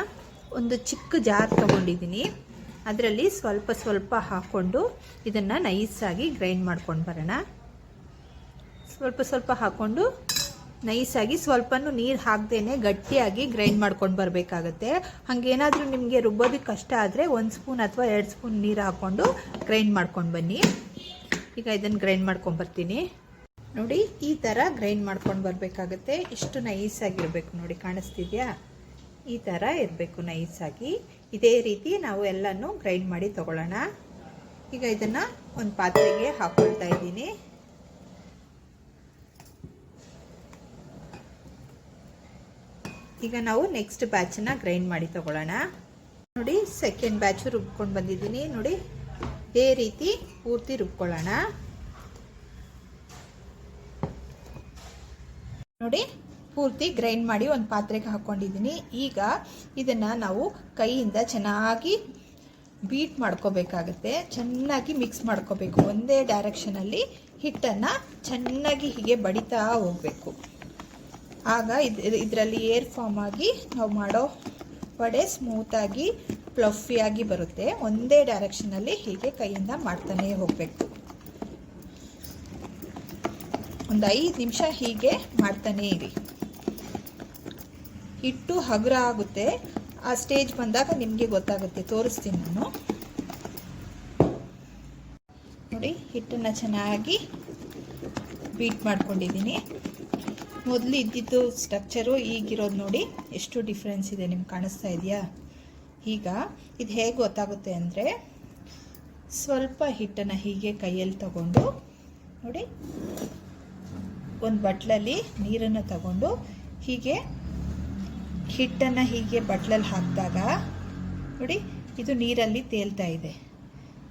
A: ಒಂದು ಚಿಕ್ಕ ಜಾರ್ ತೊಗೊಂಡಿದ್ದೀನಿ. ಅದರಲ್ಲಿ ಸ್ವಲ್ಪ ಸ್ವಲ್ಪ ಹಾಕ್ಕೊಂಡು ಇದನ್ನು ನೈಸಾಗಿ ಗ್ರೈಂಡ್ ಮಾಡ್ಕೊಂಡು ಬರೋಣ. ಸ್ವಲ್ಪ ಸ್ವಲ್ಪ ಹಾಕ್ಕೊಂಡು ನೈಸಾಗಿ, ಸ್ವಲ್ಪನೂ ನೀರು ಹಾಕ್ದೇನೆ ಗಟ್ಟಿಯಾಗಿ ಗ್ರೈಂಡ್ ಮಾಡ್ಕೊಂಡು ಬರಬೇಕಾಗತ್ತೆ. ಹಾಗೇನಾದರೂ ನಿಮಗೆ ರುಬ್ಬೋದಕ್ಕೆ ಕಷ್ಟ ಆದರೆ 1 ಸ್ಪೂನ್ ಅಥವಾ 2 ಸ್ಪೂನ್ ನೀರು ಹಾಕ್ಕೊಂಡು ಗ್ರೈಂಡ್ ಮಾಡ್ಕೊಂಡು ಬನ್ನಿ. ಈಗ ಇದನ್ನು ಗ್ರೈಂಡ್ ಮಾಡ್ಕೊಂಡು ಬರ್ತೀನಿ. ನೋಡಿ, ಈ ಥರ ಗ್ರೈಂಡ್ ಮಾಡ್ಕೊಂಡು ಬರಬೇಕಾಗತ್ತೆ. ಇಷ್ಟು ನೈಸಾಗಿರಬೇಕು. ನೋಡಿ, ಕಾಣಿಸ್ತಿದೆಯಾ? ಈ ಥರ ಇರಬೇಕು ನೈಸಾಗಿ. ಇದೇ ರೀತಿ ನಾವು ಎಲ್ಲನೂ ಗ್ರೈಂಡ್ ಮಾಡಿ ತಗೊಳ್ಳೋಣ. ಈಗ ಇದನ್ನು ಒಂದು ಪಾತ್ರೆಗೆ ಹಾಕ್ಕೊಳ್ತಾ ಇದ್ದೀನಿ. ಈಗ ನಾವು ನೆಕ್ಸ್ಟ್ ಬ್ಯಾಚನ್ನು ಗ್ರೈಂಡ್ ಮಾಡಿ ತಗೊಳ್ಳೋಣ. ನೋಡಿ, ಸೆಕೆಂಡ್ ಬ್ಯಾಚು ರುಬ್ಕೊಂಡು ಬಂದಿದ್ದೀನಿ. ನೋಡಿ, ಇದೇ ರೀತಿ ಪೂರ್ತಿ ರುಬ್ಕೊಳ್ಳೋಣ. ನೋಡಿ, ಪೂರ್ತಿ ಗ್ರೈಂಡ್ ಮಾಡಿ ಒಂದು ಪಾತ್ರೆಗೆ ಹಾಕ್ಕೊಂಡಿದ್ದೀನಿ. ಈಗ ಇದನ್ನು ನಾವು ಕೈಯಿಂದ ಚೆನ್ನಾಗಿ ಬೀಟ್ ಮಾಡ್ಕೋಬೇಕಾಗತ್ತೆ. ಚೆನ್ನಾಗಿ ಮಿಕ್ಸ್ ಮಾಡ್ಕೋಬೇಕು. ಒಂದೇ ಡೈರೆಕ್ಷನಲ್ಲಿ ಹಿಟ್ಟನ್ನು ಚೆನ್ನಾಗಿ ಹೀಗೆ ಬಡಿತಾ ಹೋಗಬೇಕು. ಆಗ ಇದರಲ್ಲಿ ಏರ್ ಫಾರ್ಮ್ ಆಗಿ ನಾವು ಮಾಡೋ ವಡೆ ಸ್ಮೂತಾಗಿ ಫ್ಲಫಿಯಾಗಿ ಬರುತ್ತೆ. ಒಂದೇ ಡೈರೆಕ್ಷನಲ್ಲಿ ಹೀಗೆ ಕೈಯಿಂದ ಮಾಡ್ತಾನೇ ಹೋಗಬೇಕು. ಒಂದು 5 ನಿಮಿಷ ಹೀಗೆ ಮಾಡ್ತಾನೇ ಇರಿ. ಹಿಟ್ಟು ಹಗುರ ಆಗುತ್ತೆ. ಆ ಸ್ಟೇಜ್ ಬಂದಾಗ ನಿಮಗೆ ಗೊತ್ತಾಗುತ್ತೆ. ತೋರಿಸ್ತೀನಿ ನಾನು. ನೋಡಿ, ಹಿಟ್ಟನ್ನು ಚೆನ್ನಾಗಿ ಬೀಟ್ ಮಾಡ್ಕೊಂಡಿದ್ದೀನಿ. ಮೊದಲು ಇದ್ದಿದ್ದು ಸ್ಟ್ರಕ್ಚರು ಈಗಿರೋದು ನೋಡಿ ಎಷ್ಟು ಡಿಫ್ರೆನ್ಸ್ ಇದೆ. ನಿಮ್ಗೆ ಕಾಣಿಸ್ತಾ ಇದೆಯಾ? ಈಗ ಇದು ಹೇಗೆ ಗೊತ್ತಾಗುತ್ತೆ ಅಂದರೆ, ಸ್ವಲ್ಪ ಹಿಟ್ಟನ್ನು ಹೀಗೆ ಕೈಯಲ್ಲಿ ತಗೊಂಡು, ನೋಡಿ, ಒಂದು ಬಟ್ಲಲ್ಲಿ ನೀರನ್ನು ತಗೊಂಡು ಹೀಗೆ ಹಿಟ್ಟನ್ನು ಹೀಗೆ ಬಟ್ಲಲ್ಲಿ ಹಾಕಿದಾಗ ನೋಡಿ, ಇದು ನೀರಲ್ಲಿ ತೇಲ್ತಾ ಇದೆ.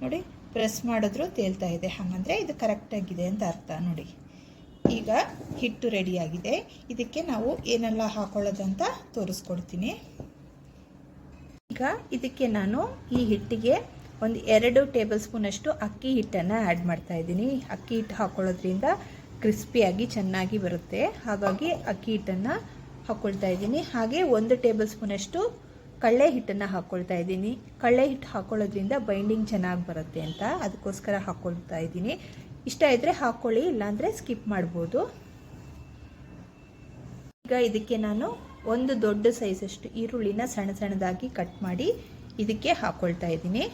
A: ನೋಡಿ, ಪ್ರೆಸ್ ಮಾಡಿದ್ರೂ ತೇಲ್ತಾ ಇದೆ. ಹಾಗಂದರೆ ಇದು ಕರೆಕ್ಟಾಗಿದೆ ಅಂತ ಅರ್ಥ. ನೋಡಿ, ಈಗ ಹಿಟ್ಟು ರೆಡಿಯಾಗಿದೆ. ಇದಕ್ಕೆ ನಾವು ಏನೆಲ್ಲ ಹಾಕೊಳ್ಳೋದಂತ ತೋರಿಸ್ಕೊಡ್ತೀನಿ. ಈಗ ಇದಕ್ಕೆ ನಾನು ಈ ಹಿಟ್ಟಿಗೆ ಒಂದು 2 ಟೇಬಲ್ ಸ್ಪೂನಷ್ಟು ಅಕ್ಕಿ ಹಿಟ್ಟನ್ನು ಆ್ಯಡ್ ಮಾಡ್ತಾ ಇದ್ದೀನಿ. ಅಕ್ಕಿ ಹಿಟ್ಟು ಹಾಕೊಳ್ಳೋದ್ರಿಂದ ಕ್ರಿಸ್ಪಿಯಾಗಿ ಚೆನ್ನಾಗಿ ಬರುತ್ತೆ. ಹಾಗಾಗಿ ಅಕ್ಕಿ ಹಿಟ್ಟನ್ನು ಹಾಕ್ಕೊಳ್ತಾ ಇದ್ದೀನಿ. ಹಾಗೆ 1 ಟೇಬಲ್ ಸ್ಪೂನಷ್ಟು ಕಡಲೆ ಹಿಟ್ಟನ್ನು ಹಾಕ್ಕೊಳ್ತಾ ಇದ್ದೀನಿ. ಕಡಲೆ ಹಿಟ್ಟು ಹಾಕ್ಕೊಳ್ಳೋದ್ರಿಂದ ಬೈಂಡಿಂಗ್ ಚೆನ್ನಾಗಿ ಬರುತ್ತೆ ಅಂತ ಅದಕ್ಕೋಸ್ಕರ ಹಾಕ್ಕೊಳ್ತಾ ಇದ್ದೀನಿ. ಇಷ್ಟ ಇದ್ದರೆ ಹಾಕ್ಕೊಳ್ಳಿ, ಇಲ್ಲಾಂದರೆ ಸ್ಕಿಪ್ ಮಾಡ್ಬೋದು. ಈಗ ಇದಕ್ಕೆ ನಾನು ಒಂದು ದೊಡ್ಡ ಸೈಜಷ್ಟು ಈರುಳ್ಳಿನ ಸಣ್ಣ ಸಣ್ಣದಾಗಿ ಕಟ್ ಮಾಡಿ ಇದಕ್ಕೆ ಹಾಕ್ಕೊಳ್ತಾ ಇದ್ದೀನಿ.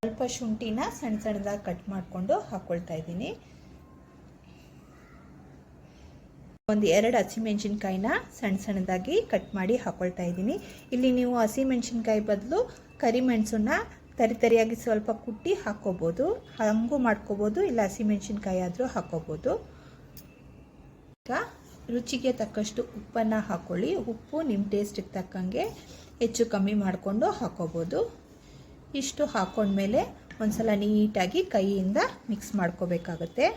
A: ಸ್ವಲ್ಪ ಶುಂಠಿನ ಸಣ್ಣ ಸಣ್ಣದಾಗಿ ಕಟ್ ಮಾಡಿಕೊಂಡು ಹಾಕ್ಕೊಳ್ತಾ ಇದ್ದೀನಿ. ಒಂದು 2 ಹಸಿಮೆಣಸಿನ್ಕಾಯಿನ ಸಣ್ಣ ಸಣ್ಣದಾಗಿ ಕಟ್ ಮಾಡಿ ಹಾಕ್ಕೊಳ್ತಾ ಇದ್ದೀನಿ. ಇಲ್ಲಿ ನೀವು ಹಸಿಮೆಣಸಿನ್ಕಾಯಿ ಬದಲು ಕರಿಮೆಣಸನ್ನ ತರಿಯಾಗಿ ಸ್ವಲ್ಪ ಕುಟ್ಟಿ ಹಾಕ್ಕೋಬೋದು. ಹಂಗೂ ಮಾಡ್ಕೋಬೋದು, ಇಲ್ಲ ಹಸಿಮೆಣಸಿನ್ಕಾಯಿ ಆದರೂ ಹಾಕ್ಕೋಬೋದು. ಈಗ ರುಚಿಗೆ ತಕ್ಕಷ್ಟು ಉಪ್ಪನ್ನು ಹಾಕ್ಕೊಳ್ಳಿ. ಉಪ್ಪು ನಿಮ್ಮ ಟೇಸ್ಟಿಗೆ ತಕ್ಕಂಗೆ ಹೆಚ್ಚು ಕಮ್ಮಿ ಮಾಡಿಕೊಂಡು ಹಾಕ್ಕೋಬೋದು. ಇಷ್ಟು ಹಾಕ್ಕೊಂಡ್ಮೇಲೆ ಒಂದು ಸಲ ನೀಟಾಗಿ ಕೈಯಿಂದ ಮಿಕ್ಸ್ ಮಾಡ್ಕೋಬೇಕಾಗತ್ತೆ.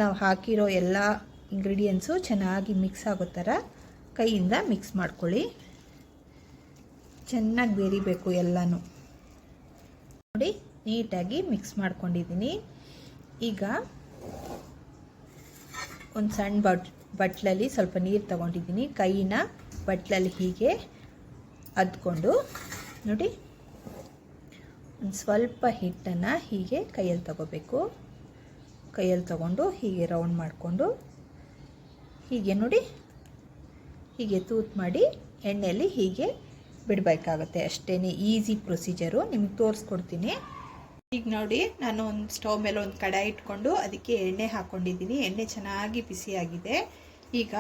A: ನಾವು ಹಾಕಿರೋ ಎಲ್ಲ ಇಂಗ್ರೀಡಿಯೆಂಟ್ಸು ಚೆನ್ನಾಗಿ ಮಿಕ್ಸ್ ಆಗೋ ಥರ ಕೈಯಿಂದ ಮಿಕ್ಸ್ ಮಾಡ್ಕೊಳ್ಳಿ. ಚೆನ್ನಾಗಿ ಬೇರಿಬೇಕು ಎಲ್ಲನೂ. ನೋಡಿ, ನೀಟಾಗಿ ಮಿಕ್ಸ್ ಮಾಡ್ಕೊಂಡಿದ್ದೀನಿ. ಈಗ ಒಂದು ಸಣ್ಣ ಬಟ್ಲಲ್ಲಿ ಸ್ವಲ್ಪ ನೀರು ತಗೊಂಡಿದ್ದೀನಿ. ಕೈನ ಬಟ್ಲಲ್ಲಿ ಹೀಗೆ ಅದ್ಕೊಂಡು ನೋಡಿ, ಒಂದು ಸ್ವಲ್ಪ ಹಿಟ್ಟನ್ನು ಹೀಗೆ ಕೈಯಲ್ಲಿ ತಗೋಬೇಕು. ಕೈಯಲ್ಲಿ ತಗೊಂಡು ಹೀಗೆ ರೌಂಡ್ ಮಾಡಿಕೊಂಡು ಹೀಗೆ ನೋಡಿ, ಹೀಗೆ ತೂತು ಮಾಡಿ ಎಣ್ಣೆಯಲ್ಲಿ ಹೀಗೆ ಬಿಡಬೇಕಾಗತ್ತೆ. ಅಷ್ಟೇ, ಈಸಿ ಪ್ರೊಸೀಜರು. ನಿಮ್ಗೆ ತೋರಿಸ್ಕೊಡ್ತೀನಿ. ಈಗ ನೋಡಿ, ನಾನು ಒಂದು ಸ್ಟವ್ ಮೇಲೆ ಒಂದು ಕಡಾಯಿ ಇಟ್ಕೊಂಡು ಅದಕ್ಕೆ ಎಣ್ಣೆ ಹಾಕ್ಕೊಂಡಿದ್ದೀನಿ. ಎಣ್ಣೆ ಚೆನ್ನಾಗಿ ಬಿಸಿಯಾಗಿದೆ. ಈಗ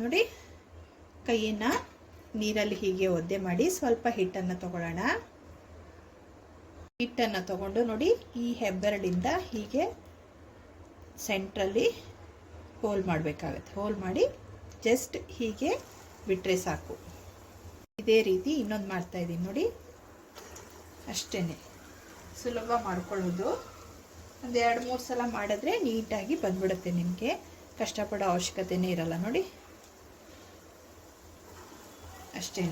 A: ನೋಡಿ, ಕೈಯನ್ನು ನೀರಲ್ಲಿ ಹೀಗೆ ಒದ್ದೆ ಮಾಡಿ ಸ್ವಲ್ಪ ಹಿಟ್ಟನ್ನು ತಗೊಳ್ಳೋಣ. ಹಿಟ್ಟನ್ನು ತಗೊಂಡು ನೋಡಿ, ಈ ಹೆಬ್ಬೆರಳಿಂದ ಹೀಗೆ ಸೆಂಟ್ರಲ್ಲಿ ಹೋಲ್ ಮಾಡಬೇಕಾಗತ್ತೆ. ಹೋಲ್ ಮಾಡಿ ಜಸ್ಟ್ ಹೀಗೆ ಬಿಟ್ಟರೆ ಸಾಕು. ಇದೇ ರೀತಿ ಇನ್ನೊಂದು ಮಾಡ್ತಾಯಿದ್ದೀನಿ ನೋಡಿ. ಅಷ್ಟೇ, ಸುಲಭ ಮಾಡ್ಕೊಳ್ಳೋದು. ಒಂದು 2-3 ಸಲ ಮಾಡಿದ್ರೆ ನೀಟಾಗಿ ಬಂದ್ಬಿಡುತ್ತೆ. ನಿಮಗೆ ಕಷ್ಟಪಡೋ ಅವಶ್ಯಕತೆನೇ ಇರಲ್ಲ ನೋಡಿ. ಅಷ್ಟೇ.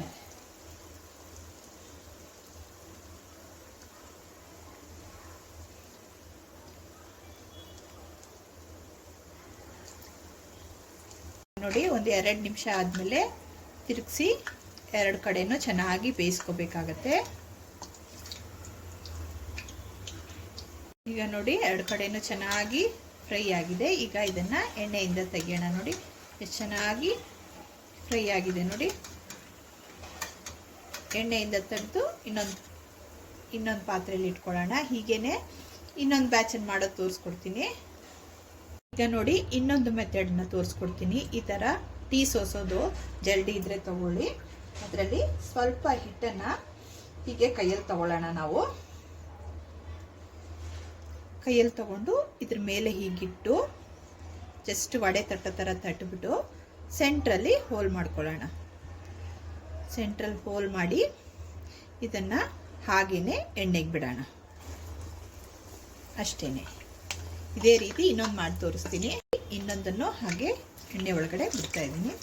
A: ನೋಡಿ, ಒಂದು 2 ನಿಮಿಷ ಆದಮೇಲೆ ತಿರುಗಿಸಿ 2 ಕಡೆನೂ ಚೆನ್ನಾಗಿ ಬೇಯಿಸ್ಕೋಬೇಕಾಗತ್ತೆ. ಈಗ ನೋಡಿ 2 ಕಡೆನೂ ಚೆನ್ನಾಗಿ ಫ್ರೈ ಆಗಿದೆ. ಈಗ ಇದನ್ನು ಎಣ್ಣೆಯಿಂದ ತೆಗೆಯೋಣ. ನೋಡಿ ಎಷ್ಟು ಚೆನ್ನಾಗಿ ಫ್ರೈ ಆಗಿದೆ ನೋಡಿ. ಎಣ್ಣೆಯಿಂದ ತೆಗೆದು ಇನ್ನೊಂದು ಪಾತ್ರೆಯಲ್ಲಿ ಇಟ್ಕೊಳ್ಳೋಣ. ಹೀಗೇನೆ ಇನ್ನೊಂದು ಬ್ಯಾಚನ್ನು ಮಾಡೋದು ತೋರಿಸ್ಕೊಡ್ತೀನಿ. ಈಗ ನೋಡಿ ಇನ್ನೊಂದು ಮೆಥಡ್ನ ತೋರಿಸ್ಕೊಡ್ತೀನಿ. ಈ ಥರ ಟೀ ಸೋಸೋದು ಜಲ್ಡಿ ಇದ್ರೆ ತಗೊಳ್ಳಿ. ಅದರಲ್ಲಿ ಸ್ವಲ್ಪ ಹಿಟ್ಟನ್ನು ಹೀಗೆ ಕೈಯಲ್ಲಿ ತಗೊಳ್ಳೋಣ. ನಾವು ಕೈಯಲ್ಲಿ ತಗೊಂಡು ಇದ್ರ ಮೇಲೆ ಹೀಗಿಟ್ಟು ಜಸ್ಟ್ ವಡೆ ತಟ್ಟೋ ಥರ ತಟ್ಬಿಟ್ಟು ಸೆಂಟ್ರಲ್ಲಿ ಹೋಲ್ ಮಾಡ್ಕೊಳ್ಳೋಣ. ಸೆಂಟ್ರಲ್ಲಿ ಹೋಲ್ ಮಾಡಿ ಇದನ್ನು ಹಾಗೇನೆ ಎಣ್ಣೆಗೆ ಬಿಡೋಣ. ಅಷ್ಟೇ. ಇದೇ ರೀತಿ ಇನ್ನೊಂದು ಮಾಡಿ ತೋರಿಸ್ತೀನಿ. ಇನ್ನೊಂದನ್ನು ಹಾಗೆ ಎಣ್ಣೆ ಒಳಗಡೆ ಬಿಡ್ತಾ ಇದ್ದೀನಿ.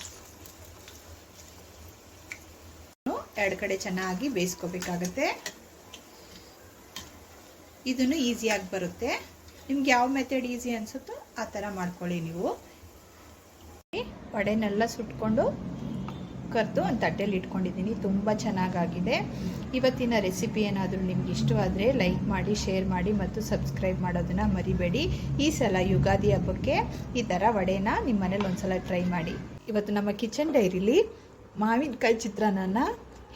A: 2 ಕಡೆ ಚೆನ್ನಾಗಿ ಬೇಯಿಸ್ಕೋಬೇಕಾಗತ್ತೆ. ಇದನ್ನು ಈಸಿಯಾಗಿ ಬರುತ್ತೆ. ನಿಮ್ಗೆ ಯಾವ ಮೆಥಡ್ ಈಸಿ ಅನಿಸುತ್ತೋ ಆ ಥರ ಮಾಡ್ಕೊಳ್ಳಿ. ನೀವು ವಡೆನೆಲ್ಲ ಸುಟ್ಕೊಂಡು ಕರೆದು ಒಂದು ತಟ್ಟೆಯಲ್ಲಿ ಇಟ್ಕೊಂಡಿದ್ದೀನಿ. ತುಂಬ ಚೆನ್ನಾಗಾಗಿದೆ. ಇವತ್ತಿನ ರೆಸಿಪಿ ಏನಾದರೂ ನಿಮ್ಗೆ ಇಷ್ಟವಾದರೆ ಲೈಕ್ ಮಾಡಿ, ಶೇರ್ ಮಾಡಿ ಮತ್ತು ಸಬ್ಸ್ಕ್ರೈಬ್ ಮಾಡೋದನ್ನು ಮರಿಬೇಡಿ. ಈ ಸಲ ಯುಗಾದಿ ಹಬ್ಬಕ್ಕೆ ಈ ಥರ ವಡೆನ ನಿಮ್ಮ ಮನೇಲಿ ಒಂದ್ಸಲ ಟ್ರೈ ಮಾಡಿ. ಇವತ್ತು ನಮ್ಮ ಕಿಚನ್ ಡೈರಿಲಿ ಮಾವಿನಕಾಯಿ ಚಿತ್ರಾನ್ನ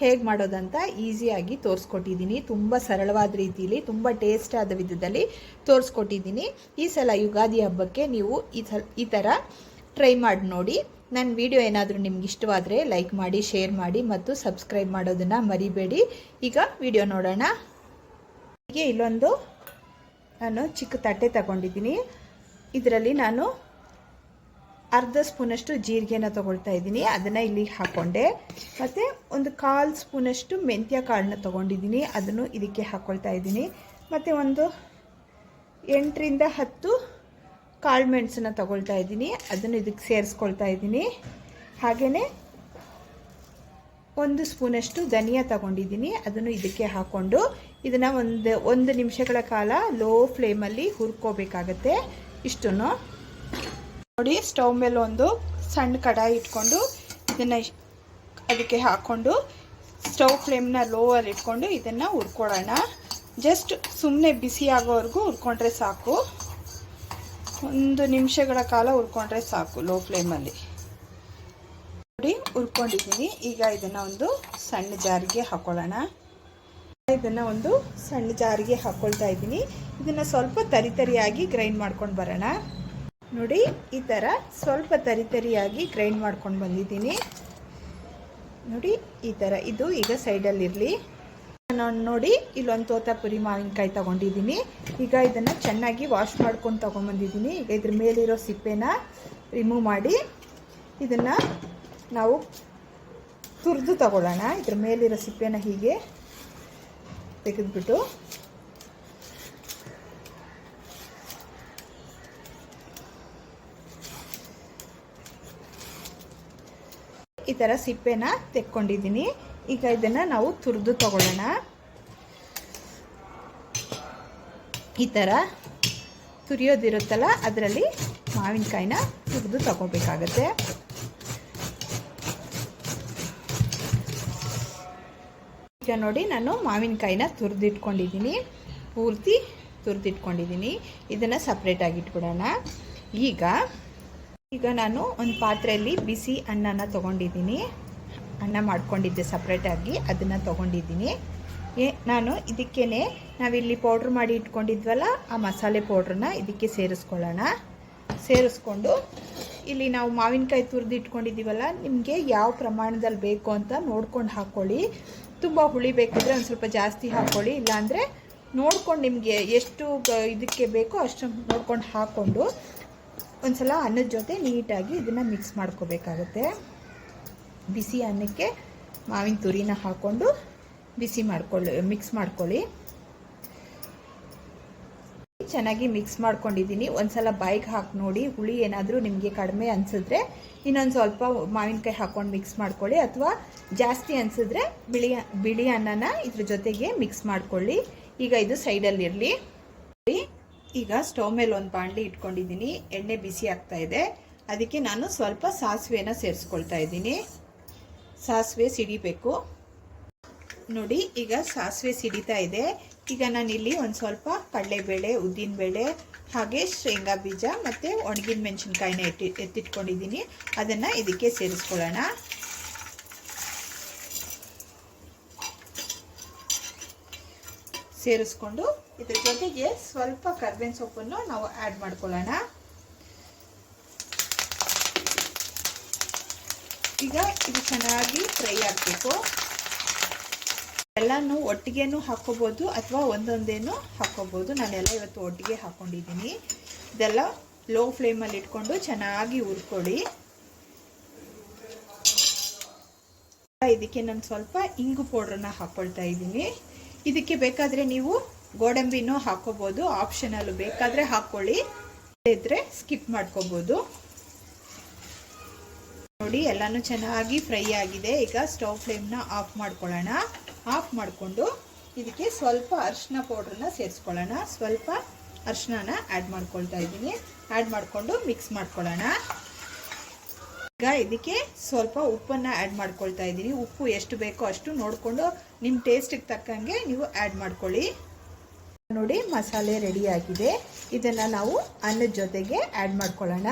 A: ಹೇಗೆ ಮಾಡೋದಂತ ಈಸಿಯಾಗಿ ತೋರಿಸ್ಕೊಟ್ಟಿದ್ದೀನಿ. ತುಂಬ ಸರಳವಾದ ರೀತಿಯಲ್ಲಿ, ತುಂಬ ಟೇಸ್ಟ್ ಆದ ವಿಧದಲ್ಲಿ ತೋರಿಸ್ಕೊಟ್ಟಿದ್ದೀನಿ. ಈ ಸಲ ಯುಗಾದಿ ಹಬ್ಬಕ್ಕೆ ನೀವು ಈ ಥರ ಟ್ರೈ ಮಾಡಿ ನೋಡಿ. ನನ್ನ ವಿಡಿಯೋ ಏನಾದರೂ ನಿಮ್ಗೆ ಇಷ್ಟವಾದರೆ ಲೈಕ್ ಮಾಡಿ, ಶೇರ್ ಮಾಡಿ ಮತ್ತು ಸಬ್ಸ್ಕ್ರೈಬ್ ಮಾಡೋದನ್ನು ಮರಿಬೇಡಿ. ಈಗ ವಿಡಿಯೋ ನೋಡೋಣ. ಹೀಗೆ ಇಲ್ಲೊಂದು ನಾನು ಚಿಕ್ಕ ತಟ್ಟೆ ತಗೊಂಡಿದ್ದೀನಿ. ಇದರಲ್ಲಿ ನಾನು ಅರ್ಧ ಸ್ಪೂನಷ್ಟು ಜೀರಿಗೆನ ತೊಗೊಳ್ತಾ ಇದ್ದೀನಿ. ಅದನ್ನು ಇಲ್ಲಿಗೆ ಹಾಕ್ಕೊಂಡೆ. ಮತ್ತು ಒಂದು 1/4 ಸ್ಪೂನಷ್ಟು ಮೆಂತ್ಯ ಕಾಳನ್ನ ತೊಗೊಂಡಿದ್ದೀನಿ. ಅದನ್ನು ಇದಕ್ಕೆ ಹಾಕ್ಕೊಳ್ತಾ ಇದ್ದೀನಿ. ಮತ್ತು ಒಂದು 8ರಿಂದ 10 ಕಾಳು ಮೆಣಸನ್ನು ತೊಗೊಳ್ತಾ ಇದ್ದೀನಿ. ಅದನ್ನು ಇದಕ್ಕೆ ಸೇರಿಸ್ಕೊಳ್ತಾ ಇದ್ದೀನಿ. ಹಾಗೆಯೇ 1 ಸ್ಪೂನಷ್ಟು ಧನಿಯಾ ತಗೊಂಡಿದ್ದೀನಿ. ಅದನ್ನು ಇದಕ್ಕೆ ಹಾಕ್ಕೊಂಡು ಇದನ್ನು ಒಂದು ನಿಮಿಷಗಳ ಕಾಲ ಲೋ ಫ್ಲೇಮಲ್ಲಿ ಹುರ್ಕೋಬೇಕಾಗತ್ತೆ. ಇಷ್ಟನ್ನು ನೋಡಿ. ಸ್ಟವ್ ಮೇಲೆ ಒಂದು ಸಣ್ಣ ಕಡಾಯಿ ಇಟ್ಕೊಂಡು ಇದನ್ನು ಅದಕ್ಕೆ ಹಾಕ್ಕೊಂಡು ಸ್ಟವ್ ಫ್ಲೇಮ್ನ ಲೋವಲ್ಲಿ ಇಟ್ಕೊಂಡು ಇದನ್ನು ಹುರ್ಕೊಳ್ಳೋಣ. ಜಸ್ಟ್ ಸುಮ್ಮನೆ ಬಿಸಿ ಆಗೋವರೆಗೂ ಹುರ್ಕೊಂಡ್ರೆ ಸಾಕು. 1 ನಿಮಿಷಗಳ ಕಾಲ ಹುರ್ಕೊಂಡ್ರೆ ಸಾಕು ಲೋ ಫ್ಲೇಮಲ್ಲಿ. ನೋಡಿ ಹುರ್ಕೊಂಡಿದ್ದೀನಿ. ಈಗ ಇದನ್ನು ಒಂದು ಸಣ್ಣ ಜಾರಿಗೆ ಹಾಕ್ಕೊಳ್ಳೋಣ. ಇದನ್ನು ಒಂದು ಸಣ್ಣ ಜಾರಿಗೆ ಹಾಕ್ಕೊಳ್ತಾ ಇದ್ದೀನಿ. ಇದನ್ನು ಸ್ವಲ್ಪ ತರಿಯಾಗಿ ಗ್ರೈಂಡ್ ಮಾಡ್ಕೊಂಡು ಬರೋಣ. ನೋಡಿ ಈ ಥರ ಸ್ವಲ್ಪ ತರಿಯಾಗಿ ಗ್ರೈಂಡ್ ಮಾಡ್ಕೊಂಡು ಬಂದಿದ್ದೀನಿ. ನೋಡಿ ಈ ಥರ. ಇದು ಈಗ ಸೈಡಲ್ಲಿರಲಿ. ನಾನು ನೋಡಿ ಇಲ್ಲೊಂದು ತೋತಾಪುರಿ ಮಾವಿನಕಾಯಿ ತೊಗೊಂಡಿದ್ದೀನಿ. ಈಗ ಇದನ್ನು ಚೆನ್ನಾಗಿ ವಾಶ್ ಮಾಡ್ಕೊಂಡು ತೊಗೊಂಬಂದಿದ್ದೀನಿ. ಈಗ ಇದ್ರ ಮೇಲಿರೋ ಸಿಪ್ಪೆನ ರಿಮೂವ್ ಮಾಡಿ ಇದನ್ನು ನಾವು ತುರಿದು ತಗೊಳ್ಳೋಣ. ಇದ್ರ ಮೇಲಿರೋ ಸಿಪ್ಪೆನ ಹೀಗೆ ತೆಗೆದುಬಿಟ್ಟು ಈ ಥರ ಸಿಪ್ಪೆನ ತೆಕ್ಕೊಂಡಿದ್ದೀನಿ. ಈಗ ಇದನ್ನು ನಾವು ತುರಿದು ತಗೊಳ್ಳೋಣ. ಈ ಥರ ತುರಿಯೋದಿರುತ್ತಲ್ಲ ಅದರಲ್ಲಿ ಮಾವಿನಕಾಯಿನ ತುರಿದು ತಗೋಬೇಕಾಗತ್ತೆ. ಈಗ ನೋಡಿ ನಾನು ಮಾವಿನಕಾಯಿನ ತುರಿದಿಟ್ಕೊಂಡಿದ್ದೀನಿ. ಪೂರ್ತಿ ತುರಿದಿಟ್ಕೊಂಡಿದ್ದೀನಿ. ಇದನ್ನು ಸಪ್ರೇಟಾಗಿ ಇಟ್ಬಿಡೋಣ. ಈಗ ನಾನು ಒಂದು ಪಾತ್ರೆಯಲ್ಲಿ ಬಿಸಿ ಅನ್ನನ ತೊಗೊಂಡಿದ್ದೀನಿ. ಅನ್ನ ಮಾಡ್ಕೊಂಡಿದ್ದೆ ಸಪ್ರೇಟಾಗಿ, ಅದನ್ನು ತೊಗೊಂಡಿದ್ದೀನಿ. ನಾನು ಇದಕ್ಕೇ ನಾವಿಲ್ಲಿ ಪೌಡ್ರ್ ಮಾಡಿ ಇಟ್ಕೊಂಡಿದ್ವಲ್ಲ ಆ ಮಸಾಲೆ ಪೌಡ್ರನ್ನ ಇದಕ್ಕೆ ಸೇರಿಸ್ಕೊಳ್ಳೋಣ. ಸೇರಿಸ್ಕೊಂಡು ಇಲ್ಲಿ ನಾವು ಮಾವಿನಕಾಯಿ ತುರಿದು ಇಟ್ಕೊಂಡಿದ್ದೀವಲ್ಲ, ನಿಮಗೆ ಯಾವ ಪ್ರಮಾಣದಲ್ಲಿ ಬೇಕು ಅಂತ ನೋಡ್ಕೊಂಡು ಹಾಕ್ಕೊಳ್ಳಿ. ತುಂಬ ಹುಳಿ ಬೇಕಿದ್ರೆ ಒಂದು ಸ್ವಲ್ಪ ಜಾಸ್ತಿ ಹಾಕ್ಕೊಳ್ಳಿ. ಇಲ್ಲಾಂದರೆ ನೋಡ್ಕೊಂಡು ನಿಮಗೆ ಎಷ್ಟು ಇದಕ್ಕೆ ಬೇಕೋ ಅಷ್ಟು ನೋಡ್ಕೊಂಡು ಹಾಕ್ಕೊಂಡು ಒಂದ್ಸಲ ಅನ್ನದ ಜೊತೆ ನೀಟಾಗಿ ಇದನ್ನು ಮಿಕ್ಸ್ ಮಾಡ್ಕೋಬೇಕಾಗತ್ತೆ. ಬಿಸಿ ಅನ್ನಕ್ಕೆ ಮಾವಿನ ತುರಿನ ಹಾಕ್ಕೊಂಡು ಮಿಕ್ಸ್ ಮಾಡ್ಕೊಳ್ಳಿ. ಚೆನ್ನಾಗಿ ಮಿಕ್ಸ್ ಮಾಡ್ಕೊಂಡಿದ್ದೀನಿ. ಒಂದ್ಸಲ ಬಾಯಿಗೆ ಹಾಕಿ ನೋಡಿ, ಹುಳಿ ಏನಾದರೂ ನಿಮಗೆ ಕಡಿಮೆ ಅನಿಸಿದ್ರೆ ಇನ್ನೊಂದು ಸ್ವಲ್ಪ ಮಾವಿನಕಾಯಿ ಹಾಕ್ಕೊಂಡು ಮಿಕ್ಸ್ ಮಾಡ್ಕೊಳ್ಳಿ, ಅಥವಾ ಜಾಸ್ತಿ ಅನಿಸಿದ್ರೆ ಬಿಳಿ ಅನ್ನನ ಇದ್ರ ಜೊತೆಗೆ ಮಿಕ್ಸ್ ಮಾಡ್ಕೊಳ್ಳಿ. ಈಗ ಇದು ಸೈಡಲ್ಲಿರಲಿ. ಈಗ ಸ್ಟವ್ ಮೇಲೆ ಒಂದು ಬಾಣಲಿ ಇಟ್ಕೊಂಡಿದ್ದೀನಿ, ಎಣ್ಣೆ ಬಿಸಿ ಆಗ್ತಾ ಇದೆ. ಅದಕ್ಕೆ ನಾನು ಸ್ವಲ್ಪ ಸಾಸಿವೆನ ಸೇರಿಸ್ಕೊಳ್ತಾ ಇದ್ದೀನಿ. ಸಾಸಿವೆ ಸಿಡಿಬೇಕು ನೋಡಿ. ಈಗ ಸಾಸಿವೆ ಸಿಡಿತಾ ಇದೆ. ಈಗ ನಾನಿಲ್ಲಿ ಒಂದು ಸ್ವಲ್ಪ ಕಡಲೆಬೇಳೆ, ಉದ್ದಿನಬೇಳೆ, ಹಾಗೆ ಶೇಂಗಾ ಬೀಜ ಮತ್ತು ಒಣಗಿನ ಮೆಣಸಿನ್ಕಾಯಿನ ಎತ್ತಿಟ್ಕೊಂಡಿದ್ದೀನಿ. ಅದನ್ನು ಇದಕ್ಕೆ ಸೇರಿಸ್ಕೊಳ್ಳೋಣ. ಸೇರಿಸ್ಕೊಂಡು ಇದ್ರ ಜೊತೆಗೆ ಸ್ವಲ್ಪ ಕರ್ಬೇವಿನ ಸೊಪ್ಪನ್ನು ನಾವು ಆ್ಯಡ್ ಮಾಡ್ಕೊಳ್ಳೋಣ. ಈಗ ಇದು ಚೆನ್ನಾಗಿ ಫ್ರೈ ಆಗಬೇಕು. ಎಲ್ಲನೂ ಒಟ್ಟಿಗೆನೂ ಹಾಕ್ಕೋಬೋದು ಅಥವಾ ಒಂದೊಂದೇನು ಹಾಕ್ಕೋಬೋದು. ನಾನೆಲ್ಲ ಇವತ್ತು ಒಟ್ಟಿಗೆ ಹಾಕ್ಕೊಂಡಿದ್ದೀನಿ. ಇದೆಲ್ಲ ಲೋ ಫ್ಲೇಮಲ್ಲಿ ಇಟ್ಕೊಂಡು ಚೆನ್ನಾಗಿ ಹುರ್ಕೊಳ್ಳಿ. ಇದಕ್ಕೆ ನಾನು ಸ್ವಲ್ಪ ಇಂಗು ಪೌಡ್ರನ್ನ ಹಾಕ್ಕೊಳ್ತಾ ಇದ್ದೀನಿ. ಇದಕ್ಕೆ ಬೇಕಾದರೆ ನೀವು ಗೋಡಂಬಿನೂ ಹಾಕ್ಕೋಬೋದು, ಆಪ್ಷನಲ್. ಬೇಕಾದರೆ ಹಾಕ್ಕೊಳ್ಳಿ, ಇದ್ರೆ ಸ್ಕಿಪ್ ಮಾಡ್ಕೋಬೋದು. ನೋಡಿ ಎಲ್ಲನೂ ಚೆನ್ನಾಗಿ ಫ್ರೈ ಆಗಿದೆ. ಈಗ ಸ್ಟವ್ ಫ್ಲೇಮ್ನ ಆಫ್ ಮಾಡ್ಕೊಳ್ಳೋಣ. ಆಫ್ ಮಾಡಿಕೊಂಡು ಇದಕ್ಕೆ ಸ್ವಲ್ಪ ಅರಿಶಿನ ಪೌಡ್ರನ್ನ ಸೇರಿಸ್ಕೊಳ್ಳೋಣ. ಸ್ವಲ್ಪ ಅರಿಶಿನ ಆ್ಯಡ್ ಮಾಡ್ಕೊಳ್ತಾ ಇದ್ದೀನಿ. ಆ್ಯಡ್ ಮಾಡಿಕೊಂಡು ಮಿಕ್ಸ್ ಮಾಡ್ಕೊಳ್ಳೋಣ. ಈಗ ಇದಕ್ಕೆ ಸ್ವಲ್ಪ ಉಪ್ಪನ್ನು ಆ್ಯಡ್ ಮಾಡ್ಕೊಳ್ತಾ ಇದ್ದೀನಿ. ಉಪ್ಪು ಎಷ್ಟು ಬೇಕೋ ಅಷ್ಟು ನೋಡಿಕೊಂಡು ನಿಮ್ಮ ಟೇಸ್ಟಿಗೆ ತಕ್ಕಂಗೆ ನೀವು ಆ್ಯಡ್ ಮಾಡ್ಕೊಳ್ಳಿ. ನೋಡಿ ಮಸಾಲೆ ರೆಡಿಯಾಗಿದೆ. ಇದನ್ನು ನಾವು ಅನ್ನದ ಜೊತೆಗೆ ಆ್ಯಡ್ ಮಾಡ್ಕೊಳ್ಳೋಣ.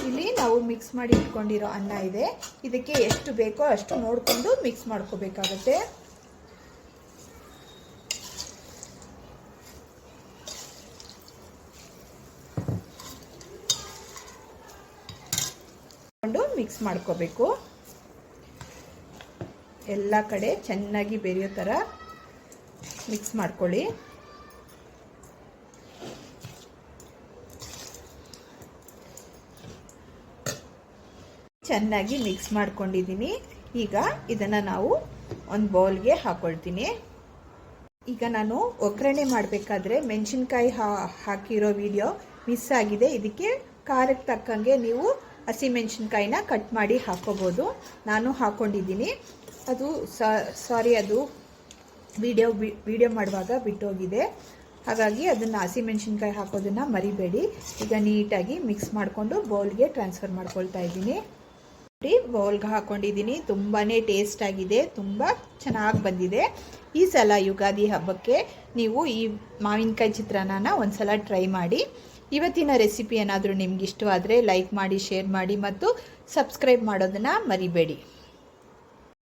A: ಇಲ್ಲಿ ನಾವು ಮಿಕ್ಸ್ ಮಾಡಿ ಇಟ್ಕೊಂಡಿರೋ ಅನ್ನ ಇದೆ. ಇದಕ್ಕೆ ಎಷ್ಟು ಬೇಕೋ ಅಷ್ಟು ನೋಡಿಕೊಂಡು ಮಿಕ್ಸ್ ಮಾಡ್ಕೋಬೇಕಾಗತ್ತೆ. ಮಿಕ್ಸ್ ಮಾಡ್ಕೋಬೇಕು. ಎಲ್ಲ ಕಡೆ ಚೆನ್ನಾಗಿ ಬೆರೆಯೋ ಥರ ಮಿಕ್ಸ್ ಮಾಡ್ಕೊಳ್ಳಿ. ಚೆನ್ನಾಗಿ ಮಿಕ್ಸ್ ಮಾಡ್ಕೊಂಡಿದ್ದೀನಿ. ಈಗ ಇದನ್ನು ನಾವು ಒಂದು ಬೌಲ್ಗೆ ಹಾಕ್ಕೊಳ್ತೀನಿ. ಈಗ ನಾನು ಒಗ್ಗರಣೆ ಮಾಡಬೇಕಾದ್ರೆ ಮೆಣಸಿನ್ಕಾಯಿ ಹಾಕಿರೋ ವಿಡಿಯೋ ಮಿಸ್ ಆಗಿದೆ. ಇದಕ್ಕೆ ಖಾರಕ್ಕೆ ತಕ್ಕಂಗೆ ನೀವು ಹಸಿಮೆಣಸಿನ್ಕಾಯಿನ ಕಟ್ ಮಾಡಿ ಹಾಕ್ಕೋಬೋದು. ನಾನು ಹಾಕ್ಕೊಂಡಿದ್ದೀನಿ. ಅದು ಅದು ವಿಡಿಯೋ ಮಾಡುವಾಗ ಬಿಟ್ಟೋಗಿದೆ. ಹಾಗಾಗಿ ಅದನ್ನು ಹಸಿಮೆಣಸಿನ್ಕಾಯಿ ಹಾಕೋದನ್ನು ಮರಿಬೇಡಿ. ಈಗ ನೀಟಾಗಿ ಮಿಕ್ಸ್ ಮಾಡಿಕೊಂಡು ಬೌಲ್ಗೆ ಟ್ರಾನ್ಸ್ಫರ್ ಮಾಡ್ಕೊಳ್ತಾ ಇದ್ದೀನಿ. ಬೌಲ್ಗೆ ಹಾಕ್ಕೊಂಡಿದ್ದೀನಿ. ತುಂಬಾ ಟೇಸ್ಟ್ ಆಗಿದೆ, ತುಂಬ ಚೆನ್ನಾಗಿ ಬಂದಿದೆ. ಈ ಸಲ ಯುಗಾದಿ ಹಬ್ಬಕ್ಕೆ ನೀವು ಈ ಮಾವಿನಕಾಯಿ ಚಿತ್ರಾನ್ನನ ಒಂದ್ಸಲ ಟ್ರೈ ಮಾಡಿ. ಇವತ್ತಿನ ರೆಸಿಪಿ ಏನಾದರೂ ನಿಮ್ಗೆ ಇಷ್ಟವಾದರೆ ಲೈಕ್ ಮಾಡಿ, ಶೇರ್ ಮಾಡಿ ಮತ್ತು ಸಬ್ಸ್ಕ್ರೈಬ್ ಮಾಡೋದನ್ನು ಮರಿಬೇಡಿ.